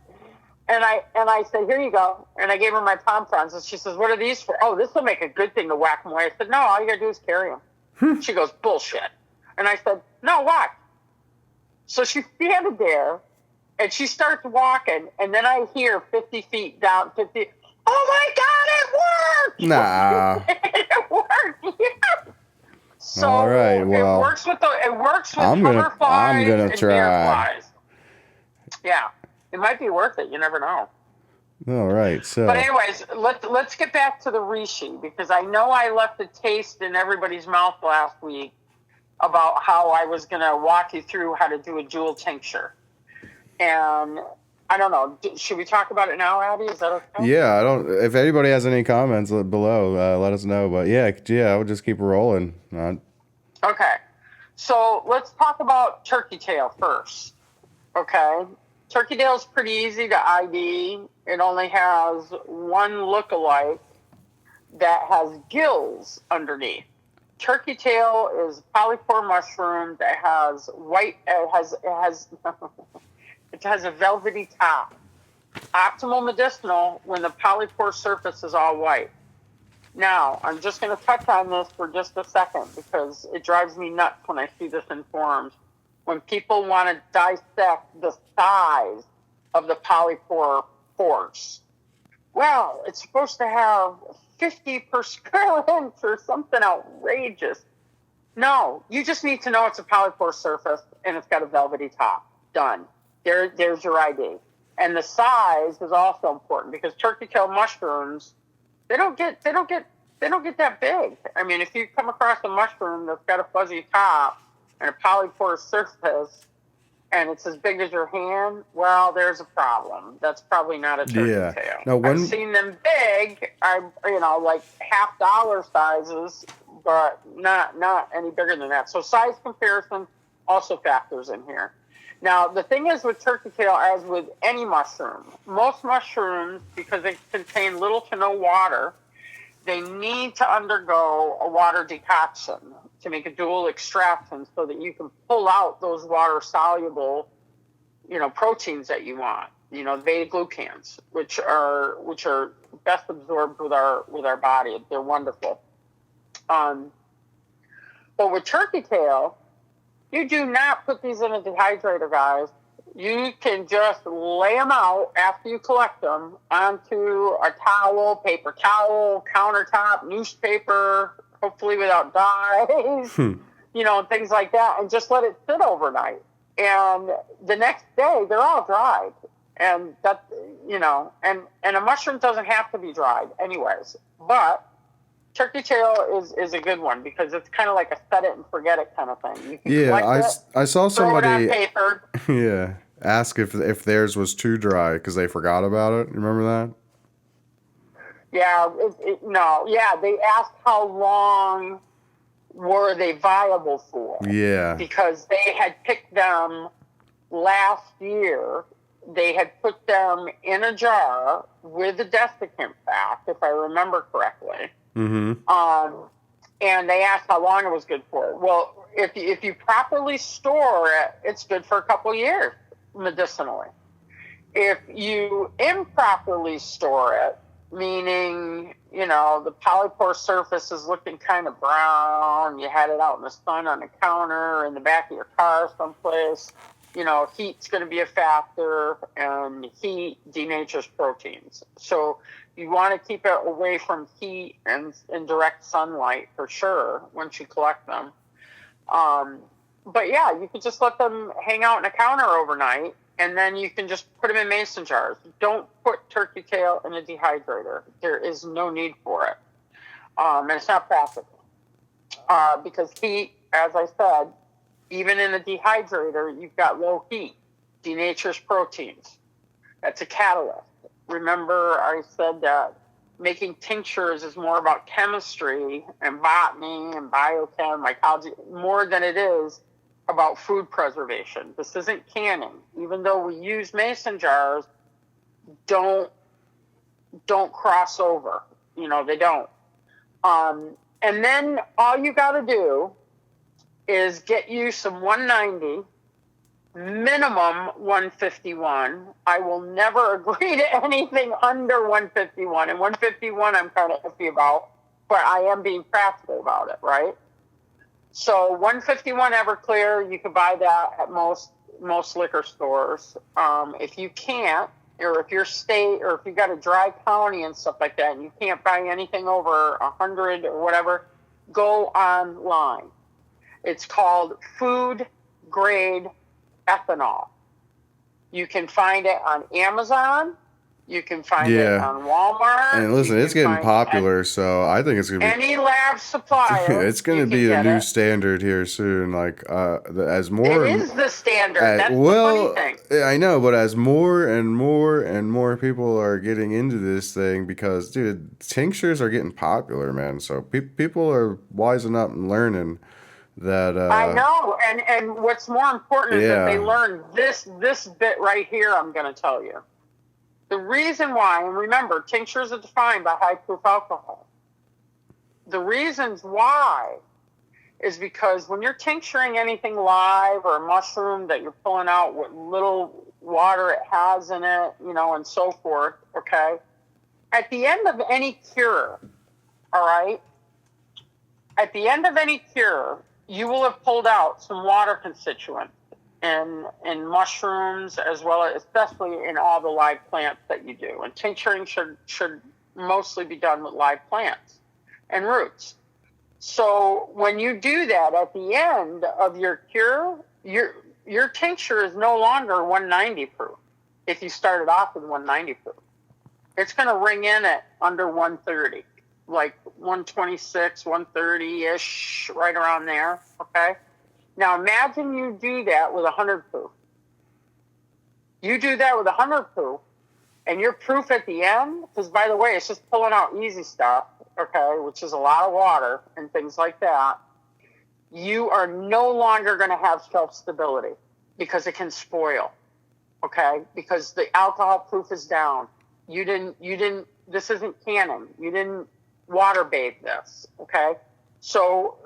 And I said, here you go. And I gave her my palm fronds. And she says, what are these for? Oh, this will make a good thing to whack them away. I said, no, all you got to do is carry them. She goes, bullshit. And I said, no, what? So she standing there. And she starts walking, and then I hear 50 feet down, 50. Oh my God, it worked! Nah. It worked, yeah. So all right, well, it works with hoverflies I'm gonna and try. bearflies. Yeah, it might be worth it. You never know. All right, so. But anyways, let's get back to the reishi, because I know I left a taste in everybody's mouth last week about how I was going to walk you through how to do a jewel tincture. And I don't know. Should we talk about it now, Abby? Is that okay? Yeah, I don't. If anybody has any comments below, let us know. But yeah, I would just keep rolling. Okay. So let's talk about turkey tail first. Okay. Turkey tail is pretty easy to ID. It only has one lookalike that has gills underneath. Turkey tail is a polypore mushroom that has white. It has a velvety top. Optimal medicinal when the polypore surface is all white. Now, I'm just going to touch on this for just a second because it drives me nuts when I see this in forums. When people want to dissect the size of the polypore pores. Well, it's supposed to have 50 per square inch or something outrageous. No, you just need to know it's a polypore surface and it's got a velvety top. Done. There's your ID. And the size is also important because turkey tail mushrooms, they don't get that big. I mean, if you come across a mushroom that's got a fuzzy top and a polypore surface and it's as big as your hand, well, there's a problem. That's probably not a turkey tail. Now, I've seen them big, like $50 sizes, but not any bigger than that. So size comparison also factors in here. Now, the thing is with turkey tail, as with any mushroom, most mushrooms, because they contain little to no water, they need to undergo a water decoction to make a dual extraction so that you can pull out those water-soluble, proteins that you want. the beta glucans, which are best absorbed with our body. They're wonderful. But with turkey tail, you do not put these in a dehydrator, guys. You can just lay them out after you collect them onto a towel, paper towel, countertop, newspaper, hopefully without dyes, things like that, and just let it sit overnight. And the next day, they're all dried. And that, and a mushroom doesn't have to be dried anyways. But turkey tail is a good one because it's kind of like a set it and forget it kind of thing. You can I saw somebody throw it on paper. ask if theirs was too dry because they forgot about it. You remember that? Yeah, they asked how long were they viable for. Yeah. Because they had picked them last year. They had put them in a jar with a desiccant pack, if I remember correctly. Mm-hmm. And they asked how long it was good for. Well, if you properly store it, it's good for a couple of years medicinally. If you improperly store it, meaning, the polypore surface is looking kind of brown, you had it out in the sun on the counter, in the back of your car someplace, heat's going to be a factor, and heat denatures proteins. So you want to keep it away from heat and direct sunlight for sure once you collect them. But yeah, you could just let them hang out in a counter overnight, and then you can just put them in mason jars. Don't put turkey tail in a dehydrator. There is no need for it. And it's not practical. Because heat, as I said, even in a dehydrator, you've got low heat, denatures proteins. That's a catalyst. Remember, I said that making tinctures is more about chemistry and botany and biochem, mycology, more than it is about food preservation. This isn't canning. Even though we use mason jars, don't cross over. They don't. And then all you got to do is get you some 190, minimum 151. I will never agree to anything under 151. And 151 I'm kind of iffy about, but I am being practical about it, right? So 151 Everclear, you can buy that at most liquor stores. If you can't, or if your state, or if you got a dry county and stuff like that, and you can't buy anything over 100 or whatever, go online. It's called food grade ethanol. You can find it on Amazon. You can find it on Walmart. And listen, it's getting popular, so I think it's going to be... Any lab supplier. It's going to be the new standard here soon. Like, as more... It is the standard. That's the funny thing. I know, but as more and more and more people are getting into this thing, because, dude, tinctures are getting popular, man. So people are wising up and learning that... I know, and what's more important is that they learn this bit right here, I'm going to tell you. The reason why, and remember, tinctures are defined by high proof alcohol. The reasons why is because when you're tincturing anything live or a mushroom that you're pulling out what little water it has in it, and so forth, okay? At the end of any cure, all right? At the end of any cure, you will have pulled out some water constituents in mushrooms, as well as especially in all the live plants that you do. And tincturing should mostly be done with live plants and roots. So when you do that at the end of your cure, your tincture is no longer 190 proof. If you started off with 190 proof, it's going to ring in at under 130, like 126, 130-ish, right around there, okay? Now imagine you do that with 100 proof. You do that with 100 proof, and your proof at the end, because by the way, it's just pulling out easy stuff, okay, which is a lot of water and things like that. You are no longer going to have shelf stability because it can spoil, okay? Because the alcohol proof is down. You didn't, this isn't canning. You didn't water bathe this, okay? So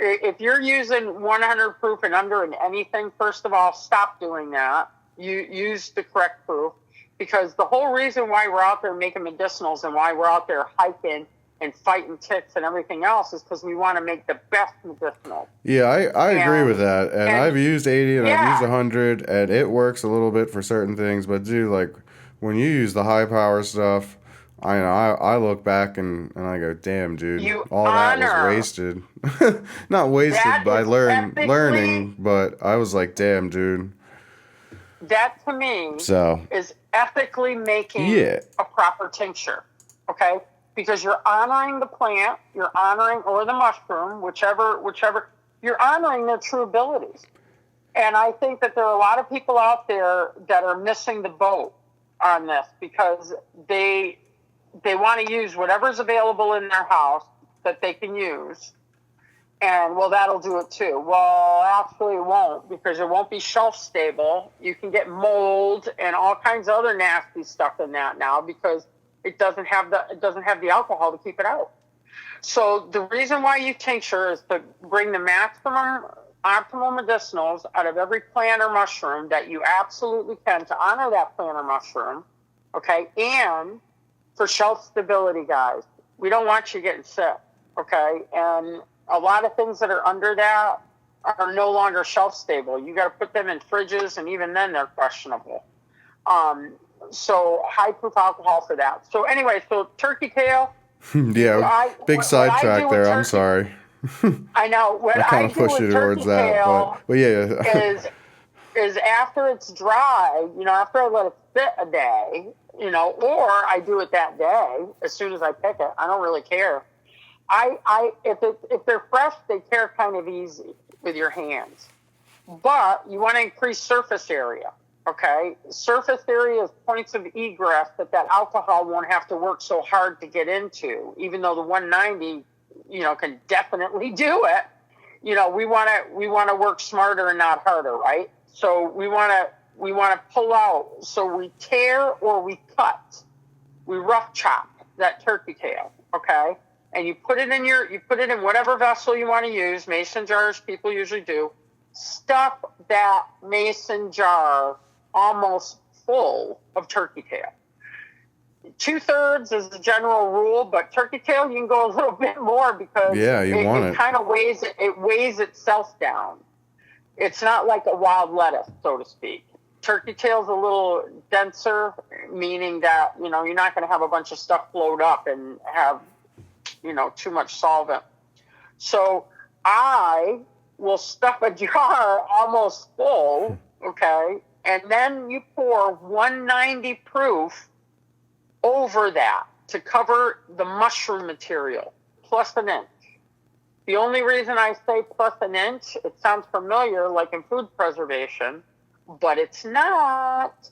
if you're using 100 proof and under in anything, first of all, stop doing that. You use the correct proof. Because the whole reason why we're out there making medicinals and why we're out there hiking and fighting ticks and everything else is because we want to make the best medicinal. Yeah, I agree with that. And I've used 80 and I've used 100, and it works a little bit for certain things. But dude, like when you use the high power stuff, I look back and I go, damn, dude, all that was wasted. Not wasted by learning, but I was like, damn, dude. That to me is ethically making a proper tincture, okay? Because you're honoring the plant, you're honoring, or the mushroom, whichever, you're honoring their true abilities. And I think that there are a lot of people out there that are missing the boat on this because they want to use whatever's available in their house that they can use. And, well, that'll do it too. Well, actually it won't, because it won't be shelf stable. You can get mold and all kinds of other nasty stuff in that now because it doesn't have the alcohol to keep it out. So the reason why you tincture is to bring the optimal medicinals out of every plant or mushroom that you absolutely can to honor that plant or mushroom, okay? And for shelf stability, guys. We don't want you getting sick, okay? And a lot of things that are under that are no longer shelf stable. You got to put them in fridges, and even then they're questionable. So high proof alcohol for that. So anyway, so turkey tail. Big sidetrack there. I'm sorry. I know. What I kind of pushed you towards that, but yeah. is after it's dry, after I let it sit a day, or I do it that day as soon as I pick it. I don't really care. If they're fresh, they tear kind of easy with your hands. But you want to increase surface area, okay? Surface area is points of egress that alcohol won't have to work so hard to get into, even though the 190, can definitely do it. We want to work smarter and not harder, right? So we want to pull out. So we tear or we cut. We rough chop that turkey tail, okay? And you put it in whatever vessel you want to use. Mason jars, people usually do. Stuff that mason jar almost full of turkey tail. 2/3 is the general rule, but turkey tail you can go a little bit more because it kind of weighs itself down. It's not like a wild lettuce, so to speak. Turkey tail's a little denser, meaning that you're not going to have a bunch of stuff float up and have too much solvent. So I will stuff a jar almost full, okay, and then you pour 190 proof over that to cover the mushroom material, plus an inch. The only reason I say plus an inch, it sounds familiar like in food preservation, but it's not.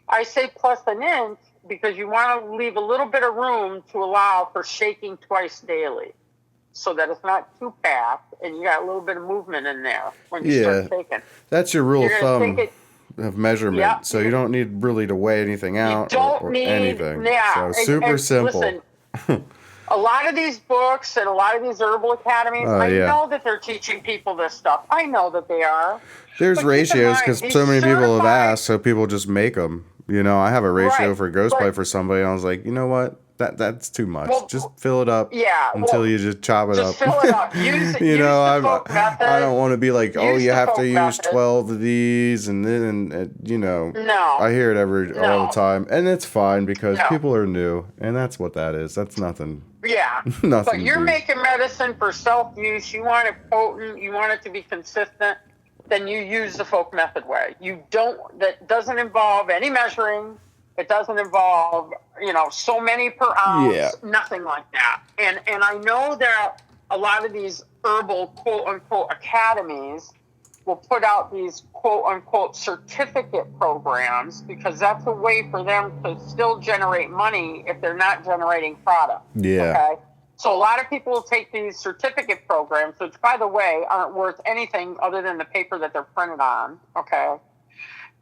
I say plus an inch because you want to leave a little bit of room to allow for shaking twice daily so that it's not too packed and you got a little bit of movement in there when you start shaking. That's your rule of thumb of measurement. Yeah. So you don't need really to weigh anything out or anything. Yeah. So super simple. Listen, a lot of these books and a lot of these herbal academies, I know that they're teaching people this stuff. I know that they are. There's ratios because so many people have asked, so people just make them. I have a ratio for ghost pipe for somebody, and I was like, you know what? That's too much. Just fill it up until you just chop it up. Just fill it up. Use I don't want to be like, you have to use 12 of these, and then, No. I hear it all the time, and it's fine because people are new, and that's what that is. That's nothing. Yeah. Nothing. But you're making medicine for self-use. You want it potent. You want it to be consistent. Then you use the folk method way. That doesn't involve any measuring. It doesn't involve, so many per ounce, nothing like that. And I know that a lot of these herbal quote unquote academies will put out these quote unquote certificate programs because that's a way for them to still generate money if they're not generating product. Yeah. Okay. So a lot of people will take these certificate programs, which, by the way, aren't worth anything other than the paper that they're printed on, okay?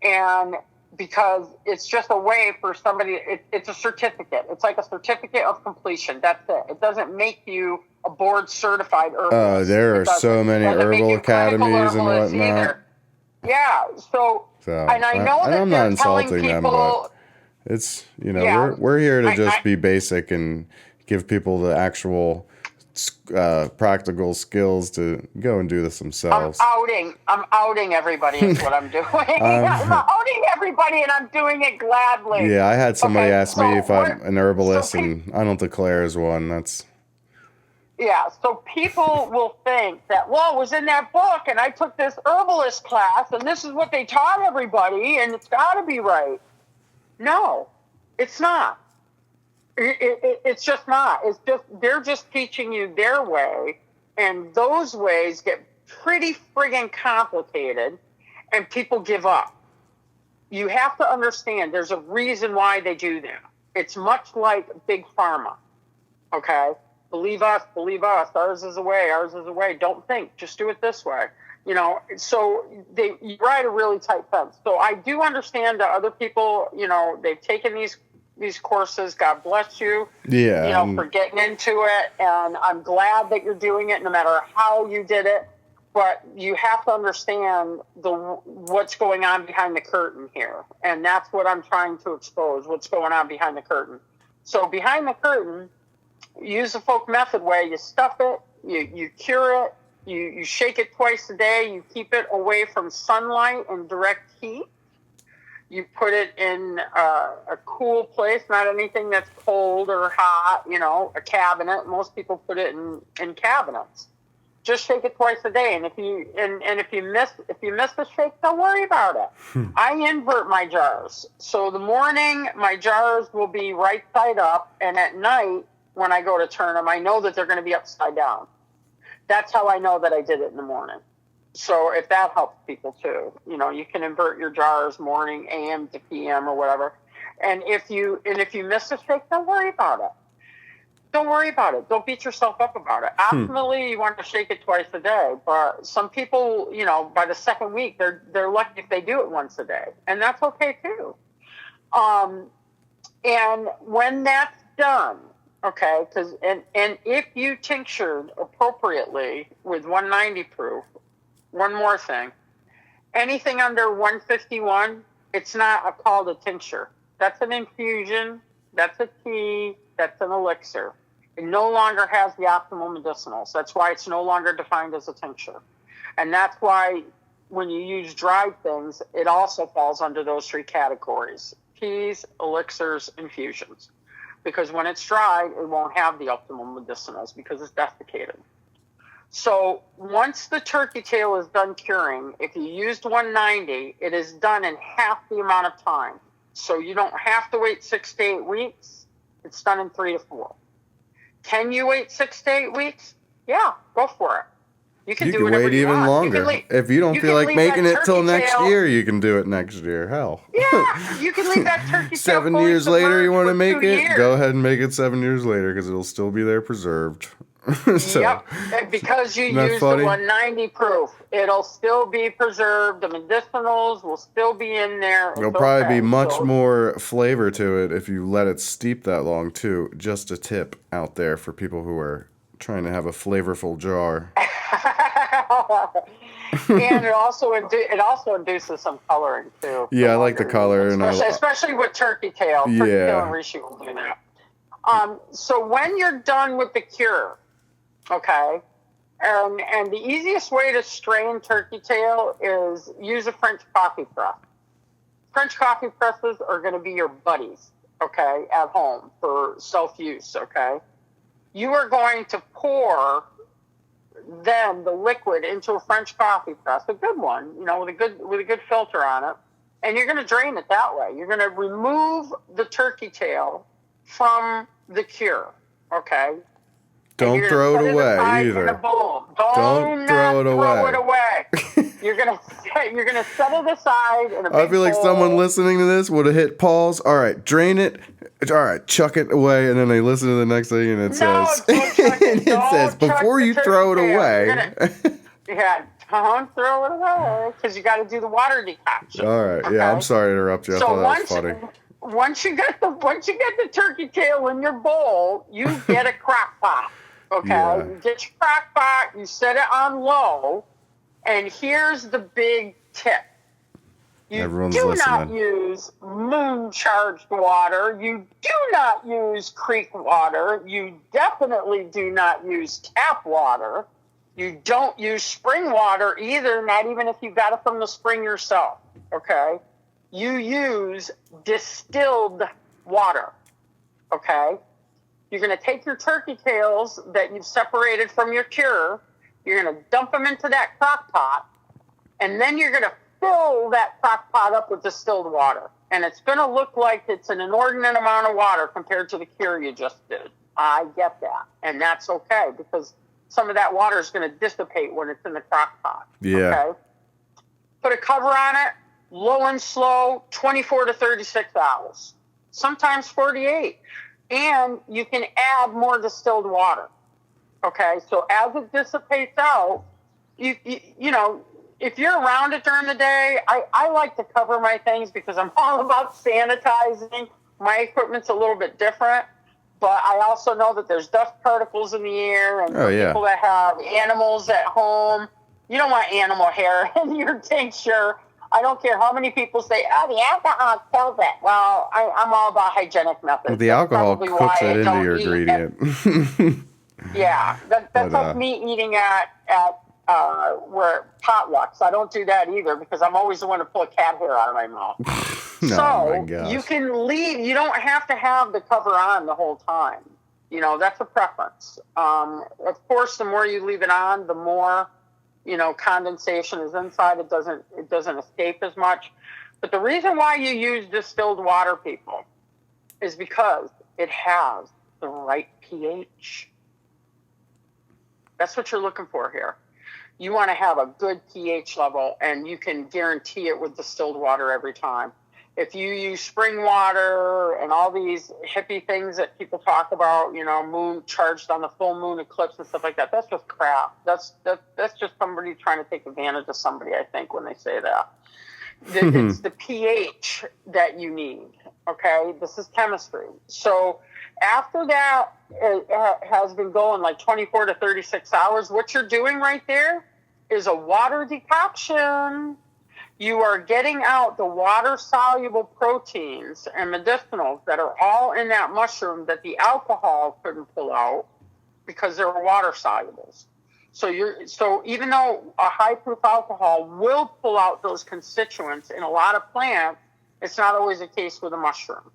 And because it's just a way for somebody, it's a certificate. It's like a certificate of completion. That's it. It doesn't make you a board-certified herbalist. There are so many herbal academies and whatnot. Either. Yeah, so and I know that I'm they're not telling insulting people... them, but It's, Yeah, we're here to just I be basic and give people the actual practical skills to go and do this themselves. I'm outing everybody is what I'm doing. I'm Um, outing everybody and I'm doing it gladly. yeah, I had somebody Okay, ask me if I'm an so herbalist, people, and I don't declare as one. That's yeah, so people will think that, well, it was in that book and I took this herbalist class and this is what they taught everybody and it's got to be right. No, it's not. It's just not. It's just, they're just teaching you their way, and those ways get pretty friggin' complicated, and people give up. You have to understand there's a reason why they do that. It's much like big pharma. Okay? Believe us, ours is the way, Don't think, just do it this way. So you ride a really tight fence. So I do understand that other people, they've taken these courses. God bless you. yeah. For getting into it, and I'm glad that you're doing it, no matter how you did it. But you have to understand what's going on behind the curtain here, and that's what I'm trying to expose. What's going on behind the curtain? So behind the curtain, use the folk method way. You stuff it, you cure it, you shake it twice a day. You keep it away from sunlight and direct heat. You put it in a cool place, not anything that's cold or hot, a cabinet. Most people put it in cabinets. Just shake it twice a day. And if you miss the shake, don't worry about it. I invert my jars. So the morning my jars will be right side up, and at night when I go to turn them, I know that they're going to be upside down. That's how I know that I did it in the morning. So if that helps people too, you can invert your jars morning, AM to PM or whatever. And if you miss a shake, don't worry about it. Don't beat yourself up about it. Optimally, you want to shake it twice a day, but some people, by the second week, they're lucky if they do it once a day, and that's okay too. And when that's done, okay, and if you tinctured appropriately with 190 proof. One more thing. Anything under 151, it's not called a tincture. That's an infusion. That's a tea. That's an elixir. It no longer has the optimal medicinals. That's why it's no longer defined as a tincture. And that's why when you use dried things, it also falls under those three categories: teas, elixirs, infusions. Because when it's dried, it won't have the optimal medicinals because it's desiccated. So once the turkey tail is done curing, if you used 190, it is done in half the amount of time. So you don't have to wait 6 to 8 weeks. It's done in 3 to 4. Can you wait 6 to 8 weeks? Yeah, go for it. You can do whatever wait you even want. longer. If you don't feel like making it till next year, you can do it next year. Hell. Yeah, you can leave that turkey tail 7 years later, you want to make it? Years. Go ahead and make it 7 years later because it'll still be there preserved. So, yep, because you use the 190 proof, it'll still be preserved. The medicinals will still be in there. There'll probably be much more flavor to it if you let it steep that long too. Just a tip out there for people who are trying to have a flavorful jar. And it also induces some coloring too. Yeah, I like the color, especially with turkey tail. Turkey tail and reishi will do that. So when you're done with the cure, okay, and the easiest way to strain turkey tail is use a French coffee press. French coffee presses are going to be your buddies, okay, at home for self-use, okay. You are going to pour then the liquid into a French coffee press, a good one, with a good filter on it, and you're going to drain it that way. You're going to remove the turkey tail from the cure, okay? Don't throw it away either. Don't throw it away. You're gonna set it aside in a big I feel like bowl. someone listening to this would have hit pause. All right, drain it. All right, chuck it away, and then they listen to the next thing, and it says, it says before you throw it away. Yeah, don't throw it away because you got to do the water decoction. All right, okay? Yeah, I'm sorry to interrupt you. I thought that was funny. Once you get the turkey tail in your bowl, you get a crock pot. Okay, yeah. You get your crock pot, you set it on low, and here's the big tip. You Everyone's do not listening. use moon-charged water. You do not use creek water. You definitely do not use tap water. You don't use spring water either, not even if you got it from the spring yourself, okay? You use distilled water, okay? You're going to take your turkey tails that you've separated from your cure. You're going to dump them into that crock pot, and then you're going to fill that crock pot up with distilled water. And it's going to look like it's an inordinate amount of water compared to the cure you just did. I get that. And that's okay, because some of that water is going to dissipate when it's in the crock pot. Yeah. Okay? Put a cover on it, low and slow, 24 to 36 hours. Sometimes 48. And you can add more distilled water. Okay? So as it dissipates out, you know, if you're around it during the day, I like to cover my things because I'm all about sanitizing. My equipment's a little bit different, but I also know that there's dust particles in the air, and people that have animals at home, you don't want animal hair in your tincture. I don't care how many people say, oh, the alcohol kills it. Well, I'm all about hygienic methods. Well, the alcohol cooks it into your ingredient. Yeah, that's like me eating at where potlucks. I don't do that either because I'm always the one to pull a cat hair out of my mouth. So you can leave. You don't have to have the cover on the whole time. You know, that's a preference. Of course, the more you leave it on, the more, you know, condensation is inside. It doesn't escape as much. But the reason why you use distilled water, people, is because it has the right pH. That's what you're looking for here. You want to have a good pH level, and you can guarantee it with distilled water every time. If you use spring water and all these hippie things that people talk about, you know, moon charged on the full moon eclipse and stuff like that, that's just crap. That's just somebody trying to take advantage of somebody, I think, when they say that. It's the pH that you need, okay? This is chemistry. So after that has been going like 24 to 36 hours, what you're doing right there is a water decoction. You are getting out the water-soluble proteins and medicinals that are all in that mushroom that the alcohol couldn't pull out because they're water-solubles. So even though a high-proof alcohol will pull out those constituents in a lot of plants, it's not always the case with a mushroom.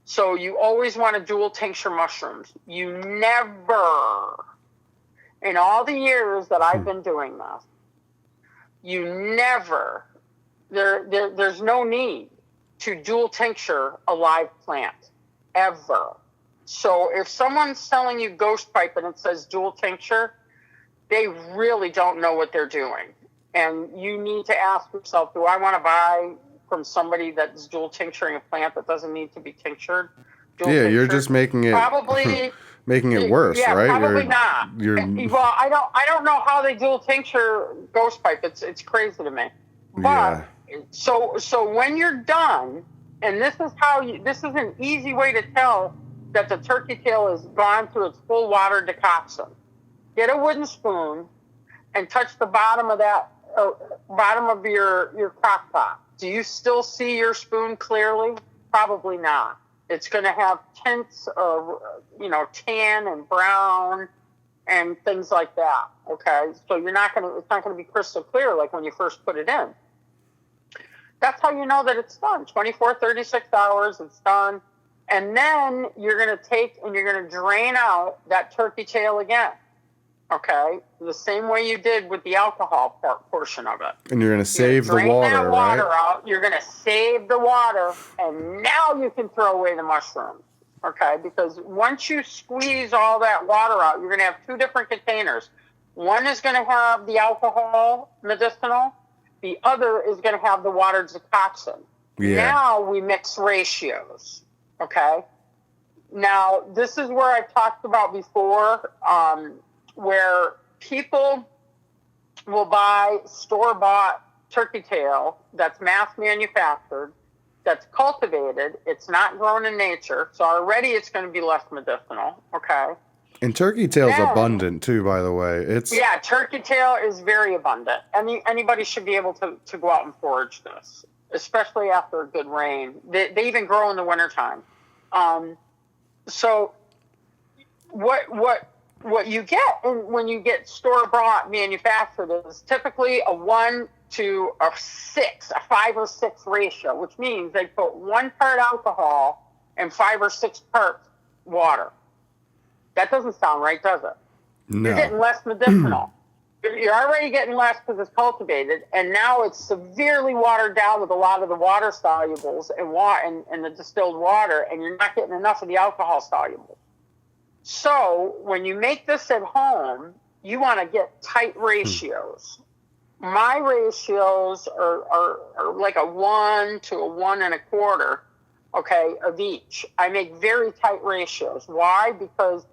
So you always want to dual tincture mushrooms. You never, in all the years that I've been doing this, there's no need to dual tincture a live plant, ever. So if someone's selling you ghost pipe and it says dual tincture, they really don't know what they're doing. And you need to ask yourself, do I want to buy from somebody that's dual tincturing a plant that doesn't need to be tinctured? You're just making it making it worse, right? Probably not. Well, I don't know how they dual tincture ghost pipe. It's crazy to me. But so when you're done, and this is an easy way to tell that the turkey tail has gone through its full water decoction. Get a wooden spoon and touch the bottom of your crock pot. Do you still see your spoon clearly? Probably not. It's going to have tints of, tan and brown and things like that. Okay, so it's not going to be crystal clear like when you first put it in. That's how you know that it's done. 24, 36 hours, it's done. And then you're going to take and you're going to drain out that turkey tail again. Okay, the same way you did with the alcohol portion of it. And you're going to save the water, right? Drain that water right? out. You're going to save the water, and now you can throw away the mushrooms. Okay, because once you squeeze all that water out, you're going to have two different containers. One is going to have the alcohol medicinal. The other is going to have the water decoction. Yeah. Now we mix ratios. Okay. Now this is where I talked about before. Where people will buy store-bought turkey tail that's mass manufactured, that's cultivated, it's not grown in nature, so already it's going to be less medicinal, okay? And turkey tail's abundant too, by the way. Turkey tail is very abundant. Anybody should be able to go out and forage this. especially after a good rain. They even grow in the wintertime. So what you get when you get store-bought manufactured is typically a 1 to a 6, a 5 or 6 ratio, which means they put 1 part alcohol and 5 or 6 parts water. That doesn't sound right, does it? No. You're getting less medicinal. You're already getting less because it's cultivated, and now it's severely watered down with a lot of the water solubles and the distilled water, and you're not getting enough of the alcohol soluble. So when you make this at home, you want to get tight ratios. My ratios are like a 1 to a 1 1/4, okay, of each. I make very tight ratios. Why? Because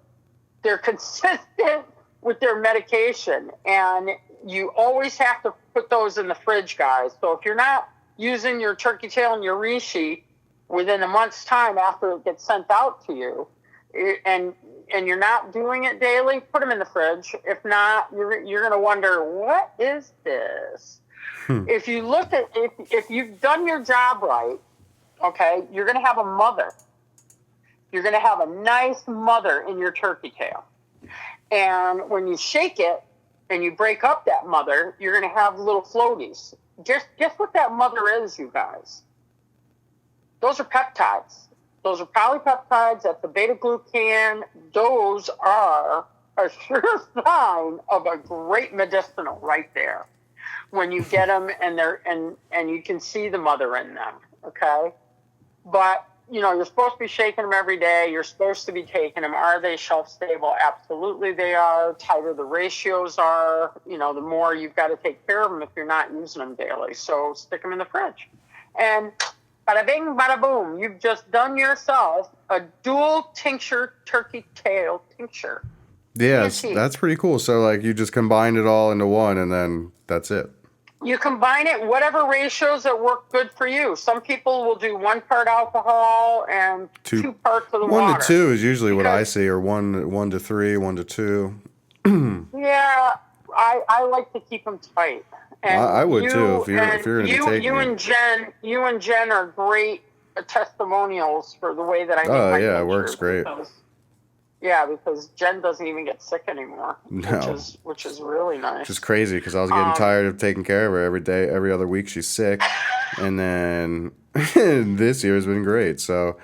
they're consistent with their medication, and you always have to put those in the fridge, guys. So if you're not using your turkey tail and your reishi within a month's time after it gets sent out to you, and you're not doing it daily, put them in the fridge. If not, you're going to wonder, what is this? If you look at, if you've done your job right, okay, you're going to have a mother. You're going to have a nice mother in your turkey tail. And when you shake it and you break up that mother, you're going to have little floaties. Guess what that mother is, you guys? Those are peptides. Those are polypeptides. That's the beta-glucan. Those are a sure sign of a great medicinal right there. When you get them and you can see the mother in them, okay? But, you're supposed to be shaking them every day. You're supposed to be taking them. Are they shelf stable? Absolutely they are. Tighter the ratios are, the more you've got to take care of them if you're not using them daily. So stick them in the fridge. And bada bing, bada boom. You've just done yourself a dual tincture turkey tail tincture. Yes, that's pretty cool. So, you just combine it all into one, and then that's it. You combine it, whatever ratios that work good for you. Some people will do 1 part alcohol and 2 parts of the water. 1 to 2 is usually what I see, or 1 to 3, 1 to 2. Yeah, I like to keep them tight. And I would too if you're going to be taking you and Jen are great testimonials for the way that I make my it works great. Because Jen doesn't even get sick anymore, which is really nice. Which is crazy because I was getting tired of taking care of her every day. Every other week she's sick, and then this year has been great. So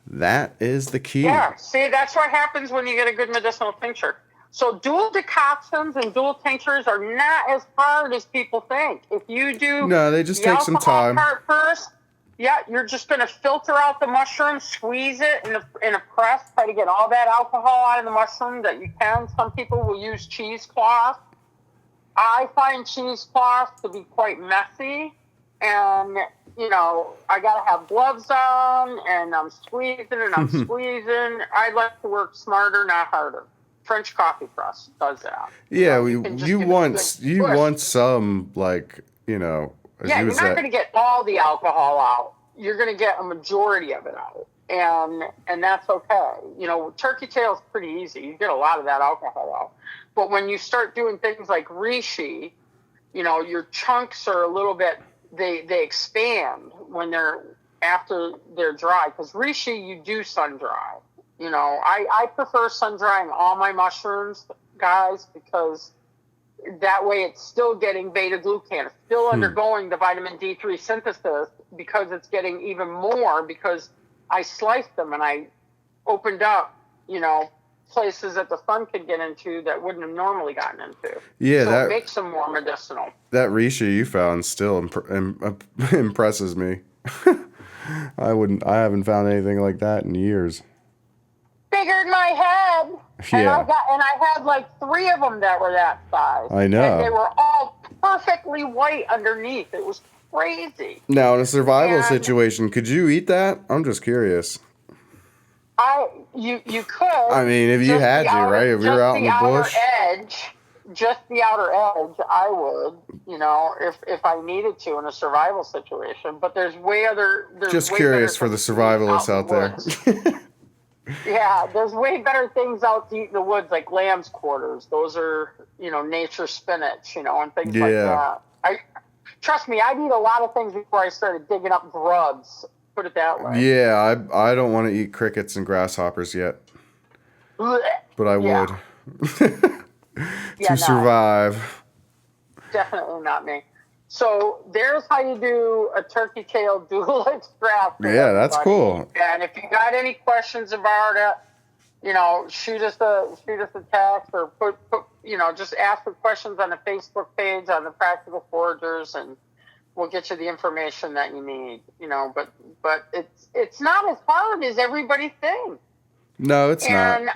that is the key. Yeah, see, that's what happens when you get a good medicinal tincture. So dual decoctions and dual tinctures are not as hard as people think. If you do they just take some time. Part first, you're just going to filter out the mushroom, squeeze it in a press, try to get all that alcohol out of the mushroom that you can. Some people will use cheesecloth. I find cheesecloth to be quite messy, and I got to have gloves on, and I'm squeezing and I'm squeezing. I like to work smarter, not harder. French coffee press does that. Yeah, you want some you're not going to get all the alcohol out. You're going to get a majority of it out, and that's okay. Turkey tail is pretty easy. You get a lot of that alcohol out. But when you start doing things like reishi, your chunks are a little bit. They expand when after they're dry, because reishi you do sun dry. I prefer sun drying all my mushrooms, guys, because that way it's still getting beta-glucan. It's still undergoing the vitamin D3 synthesis because it's getting even more because I sliced them and I opened up, places that the sun could get into that wouldn't have normally gotten into. Yeah, so it makes them more medicinal. That reishi you found still impresses me. I haven't found anything like that in years. Bigger than my head. Yeah. And I had like 3 of them that were that size. I know. And they were all perfectly white underneath. It was crazy. Now, in a survival situation, could you eat that? I'm just curious. You could. I mean, if you had to, right? If you were out in the bush. Just the outer edge, I would, if I needed to in a survival situation. But there's just curious for the survivalists out there. Yeah, there's way better things out to eat in the woods, like lamb's quarters. Those are, nature spinach, and things like that. trust me, I'd eat a lot of things before I started digging up grubs. Put it that way. Yeah, I don't want to eat crickets and grasshoppers yet, but I would to survive. Definitely not me. So there's how you do a turkey tail dual extract. Yeah, that's cool. And if you got any questions about it, you know, shoot us a text or put you know, just ask the questions on the Facebook page on the Practical Foragers, and we'll get you the information that you need. You know, but it's not as hard as everybody thinks. No, it's not. And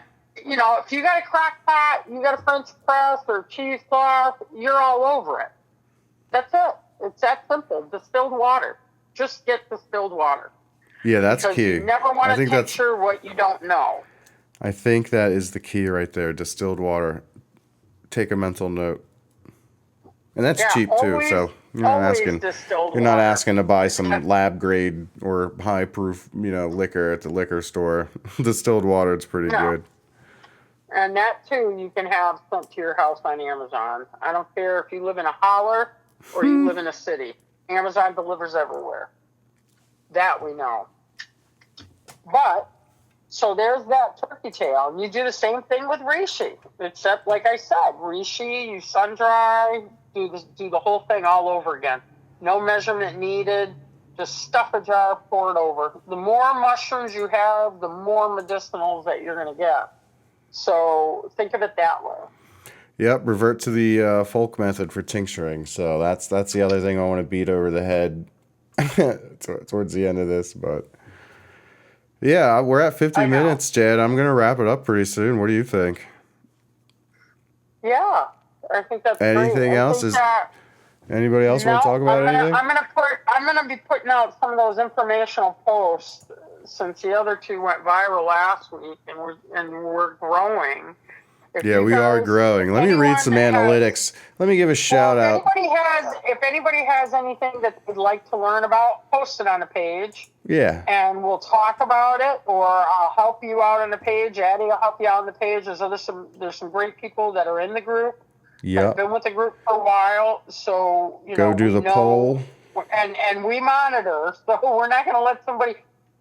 you know, if you got a crock pot, you got a French press or cheesecloth, you're all over it. That's it. It's that simple. Distilled water. Just get distilled water. Yeah, that's because key. You never want to picture what you don't know. I think that is the key right there. Distilled water. Take a mental note. And that's cheap too, so you're not asking to buy some lab grade or high proof, you know, liquor at the liquor store. Distilled water, it's pretty good. And that too you can have sent to your house on Amazon. I don't care if you live in a holler or you live in a city. Amazon delivers everywhere. That we know. But, so there's that turkey tail. And you do the same thing with reishi. Except, like I said, reishi, you sun dry, do the whole thing all over again. No measurement needed. Just stuff a jar, pour it over. The more mushrooms you have, the more medicinals that you're going to get. So think of it that way. Yep, revert to the folk method for tincturing. So that's the other thing I want to beat over the head towards the end of this. But yeah, we're at 50 minutes, Jed. I'm going to wrap it up pretty soon. What do you think? Yeah, I think that's anything great. else? Anybody else want to talk about anything? I'm gonna be putting out some of those informational posts since the other two went viral last week, and we're growing. We are growing. Let me read some analytics. Let me give a shout out. If anybody has anything that they'd like to learn about, post it on the page. Yeah. And we'll talk about it, or I'll help you out on the page. Addie will help you out on the page. There's some great people that are in the group. Yeah. I've been with the group for a while, so go do the poll. And we monitor, so we're not going to let somebody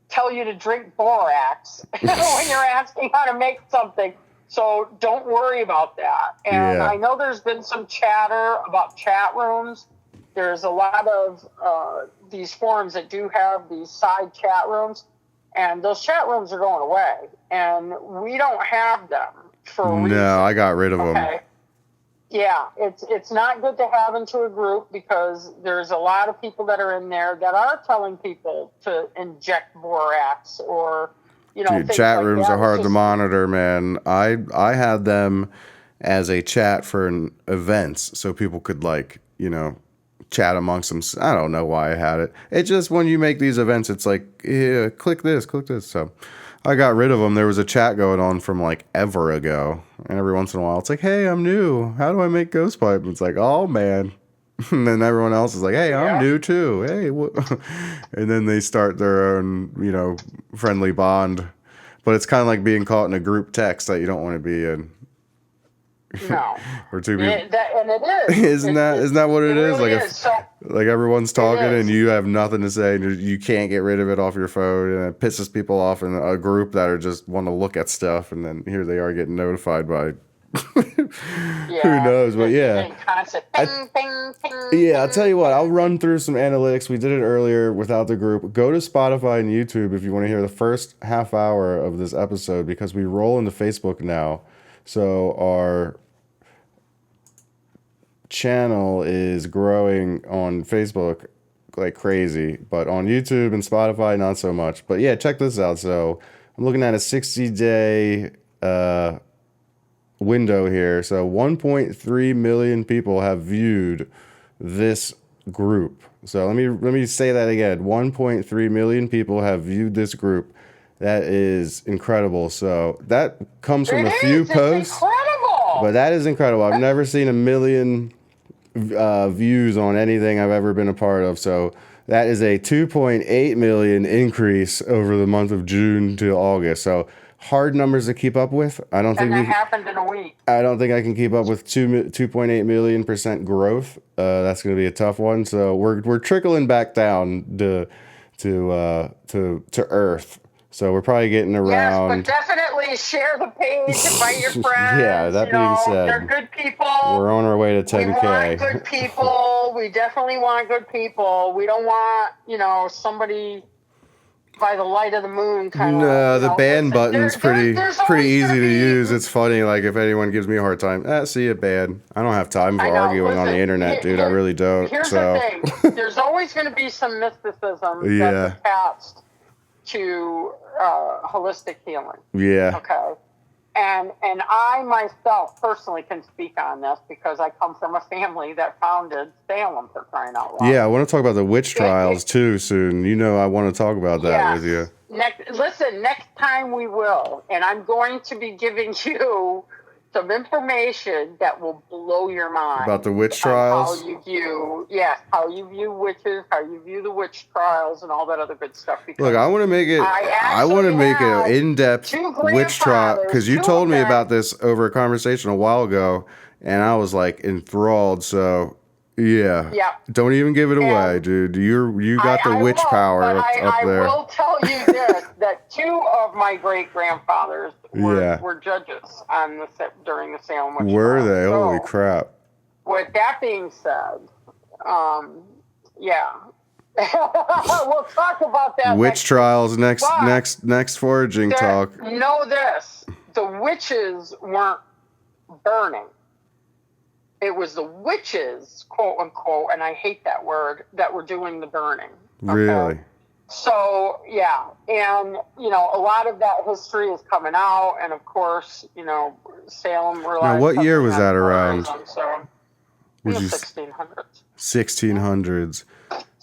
tell you to drink borax when you're asking how to make something. So don't worry about that. And I know there's been some chatter about chat rooms. There's a lot of these forums that do have these side chat rooms, and those chat rooms are going away. And we don't have them for a reason. No, I got rid of them. Yeah, it's not good to have into a group because there's a lot of people that are in there that are telling people to inject borax or, you know, dude, chat rooms are hard to monitor, man. I had them as a chat for events so people could, like, you know, chat amongst them. I don't know why I had it. It's just when you make these events, it's like, yeah, click this. So I got rid of them. There was a chat going on from like ever ago. And every once in a while, it's like, hey, I'm new. How do I make ghost pipe? And it's like, oh, man. And then everyone else is like, hey, I'm new too. Hey, and then they start their own, you know, friendly bond. But it's kind of like being caught in a group text that you don't want to be in. No. Or two people. And it is. Isn't that what it is? Really Like everyone's talking and you have nothing to say and you can't get rid of it off your phone, and it pisses people off in a group that are just want to look at stuff, and then here they are getting notified by who knows, but I'll tell you what, I'll run through some analytics. We did it earlier without the group. Go to Spotify and YouTube if you want to hear the first half hour of this episode, because we roll into Facebook now. So our channel is growing on Facebook like crazy, but on YouTube and Spotify not so much. But yeah, check this out. So I'm looking at a 60-day window here. So 1.3 million people have viewed this group. So let me say that again. 1.3 million people have viewed this group. That is incredible. So that comes from a few posts. Incredible. But that is incredible. I've never seen 1 million views on anything I've ever been a part of. So that is a 2.8 million increase over the month of June to August. So hard numbers to keep up with. I don't think And that happened in a week. I don't think I can keep up with 2.8 million% growth. That's going to be a tough one. So we're trickling back down to Earth. So we're probably getting around. Yes, but definitely share the page, invite your friends. Yeah, that being said, they're good people. We're on our way to 10K. We want good people. We definitely want good people. We don't want, somebody by the light of the moon kind of. No, the ban button's pretty easy to use. It's funny, like if anyone gives me a hard time, see a ban. I don't have time for arguing on the internet, dude. I really don't. Here's the thing. There's always going to be some mysticism that's attached to holistic healing. Yeah. Okay. And I myself personally can speak on this because I come from a family that founded Salem, for crying out loud. Yeah, I want to talk about the witch trials too soon. I want to talk about that with you. Next time we will. And I'm going to be giving you some information that will blow your mind. About the witch trials? How you view witches, how you view the witch trials, and all that other good stuff. Look, I want to make it. I want to make an in-depth witch trial because you told me about this over a conversation a while ago, and I was like enthralled. So yeah. Don't even give it away, dude. You got the witch power up there. I will tell you this: that two of my great grandfathers were judges on during the Salem witch trial. Were they? Holy crap! With that being said, we'll talk about that. Witch trials next foraging talk. Know this: the witches weren't burning. It was the witches, quote unquote, and I hate that word, that were doing the burning. Okay? Really? So, and, a lot of that history is coming out, and of course, Salem realized... Now, what year was that around? So, in the 1600s. 1600s.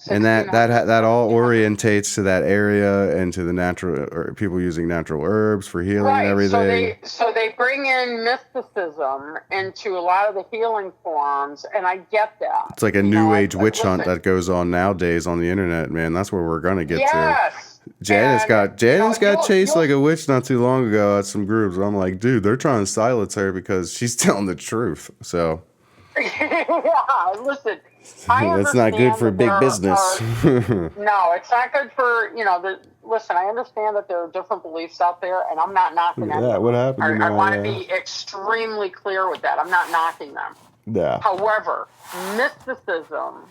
And that all orientates to that area and to the natural, or people using natural herbs for healing and everything. So they bring in mysticism into a lot of the healing forms, and I get that. It's like a new age witch hunt that goes on nowadays on the internet, man. That's where we're gonna get to. Janice got chased like a witch not too long ago at some groups. I'm like, dude, they're trying to silence her because she's telling the truth. So. Listen. That's not good for big business. No, it's not good for, listen, I understand that there are different beliefs out there, and I'm not knocking them. Yeah, what happened? I want to be extremely clear with that. I'm not knocking them. Yeah. However, mysticism,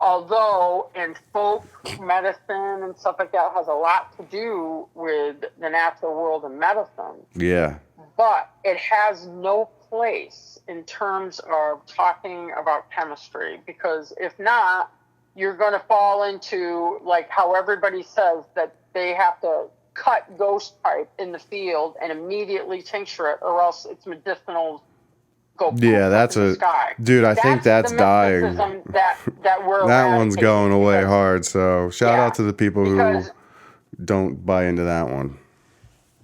although in folk medicine and stuff like that, has a lot to do with the natural world and medicine. Yeah. But it has no place in terms of talking about chemistry, because if not, you're going to fall into like how everybody says that they have to cut ghost pipe in the field and immediately tincture it, or else it's medicinal. That's a sky. Dude. I think that's dying. That one's going away hard. So shout out to the people who don't buy into that one.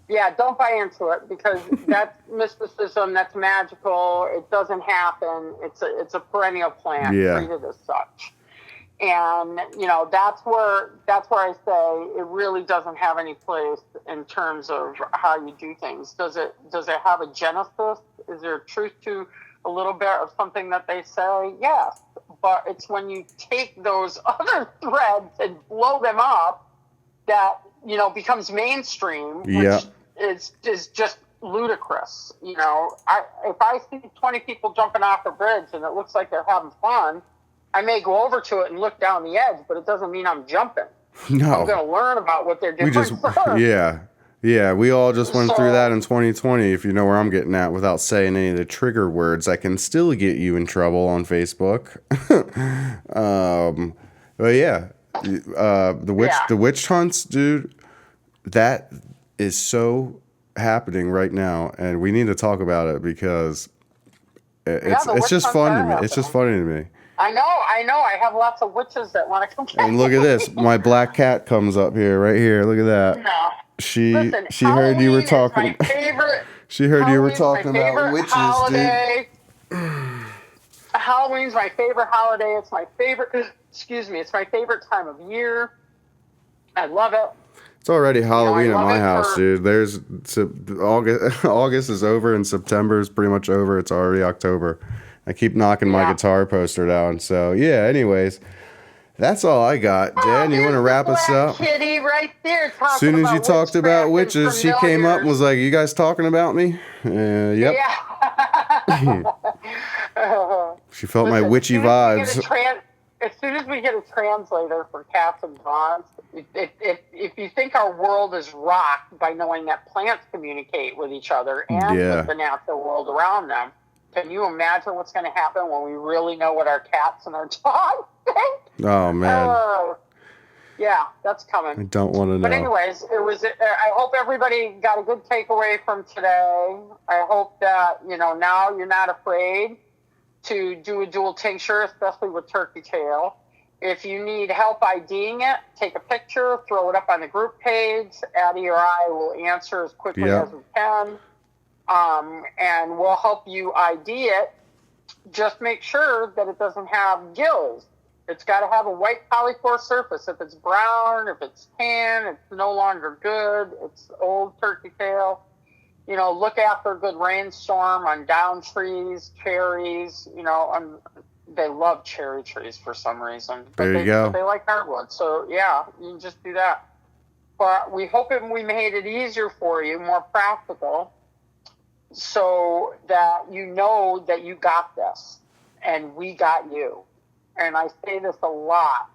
Yeah, don't buy into it because that's mysticism. That's magical. It doesn't happen. It's a perennial plant treated as such, and that's where I say it really doesn't have any place in terms of how you do things. Does it have a genesis? Is there truth to a little bit of something that they say? Yes, but it's when you take those other threads and blow them up that becomes mainstream. Which is just ludicrous. If I see 20 people jumping off a bridge and it looks like they're having fun, I may go over to it and look down the edge, but it doesn't mean I'm jumping. No. I'm going to learn about what they're doing. We all just went through that in 2020, if you know where I'm getting at, without saying any of the trigger words that can still get you in trouble on Facebook. The witch hunts, dude, that is so happening right now, and we need to talk about it because it's just fun to me. It's just funny to me. I know. I have lots of witches that want to come. And look at this. My black cat comes up here, right here. Look at that. No. She heard you were talking. She heard you were talking about witches, holiday. Dude. Halloween's my favorite holiday. It's my favorite. Excuse me. It's my favorite time of year. I love it. It's already Halloween at love my it house, for- dude. August. August is over and September is pretty much over. It's already October. I keep knocking my Yeah. guitar poster down. So yeah. Anyways, that's all I got. Jen, you want to there's wrap the us black up? kitty right there As talking soon as you about talked about witchcraft and witches, she came up and was familiars. like, "You guys talking about me?" Yep. Yeah. She felt my Listen, witchy vibes. as soon as we get a translator for cats and dogs, if you think our world is rocked by knowing that plants communicate with each other and Yeah. with the natural world around them, can you imagine what's going to happen when we really know what our cats and our dogs think? Oh man, Yeah, that's I coming. don't want to know. But anyways, I hope everybody got a good takeaway from today. I hope that now you're not afraid to do a dual tincture, especially with turkey tail. If you need help IDing it, take a picture, throw it up on the group page. Addie or I will answer as quickly Yep. as we can, and we'll help you ID it. Just make sure that it doesn't have gills. It's got to have a white polypore surface. If it's brown, if it's tan, it's no longer good. It's old turkey tail. Look after a good rainstorm on down trees, cherries. They love cherry trees for some reason. There you go. But they like hardwood. So, yeah, you can just do that. But we hope we made it easier for you, more practical, so that you know that you got this and we got you. And I say this a lot,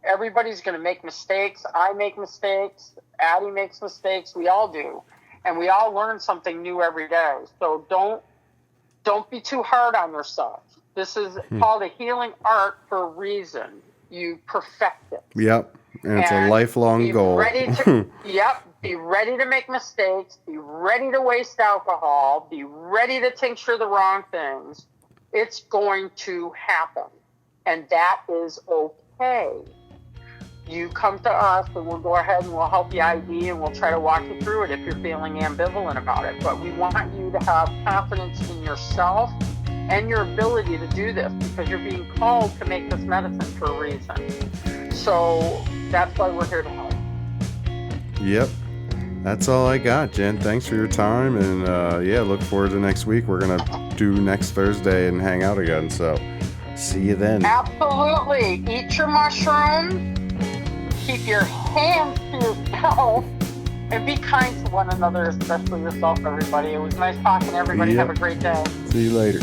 everybody's going to make mistakes. I make mistakes. Addie makes mistakes. We all do. And we all learn something new every day. So don't be too hard on yourself. This is called a healing art for a reason. You perfect it. Yep. And it's a lifelong goal. Be ready to make mistakes. Be ready to waste alcohol. Be ready to tincture the wrong things. It's going to happen. And that is okay. You come to us and we'll go ahead and we'll help you ID and we'll try to walk you through it if you're feeling ambivalent about it. But we want you to have confidence in yourself and your ability to do this because you're being called to make this medicine for a reason. So that's why we're here to help. Yep. That's all I got, Jen. Thanks for your time. And look forward to next week. We're going to do next Thursday and hang out again. So see you then. Absolutely. Eat your mushrooms. Keep your hands to yourself. And be kind to one another, especially yourself, everybody. It was nice talking to everybody. Yep. Have a great day. See you later.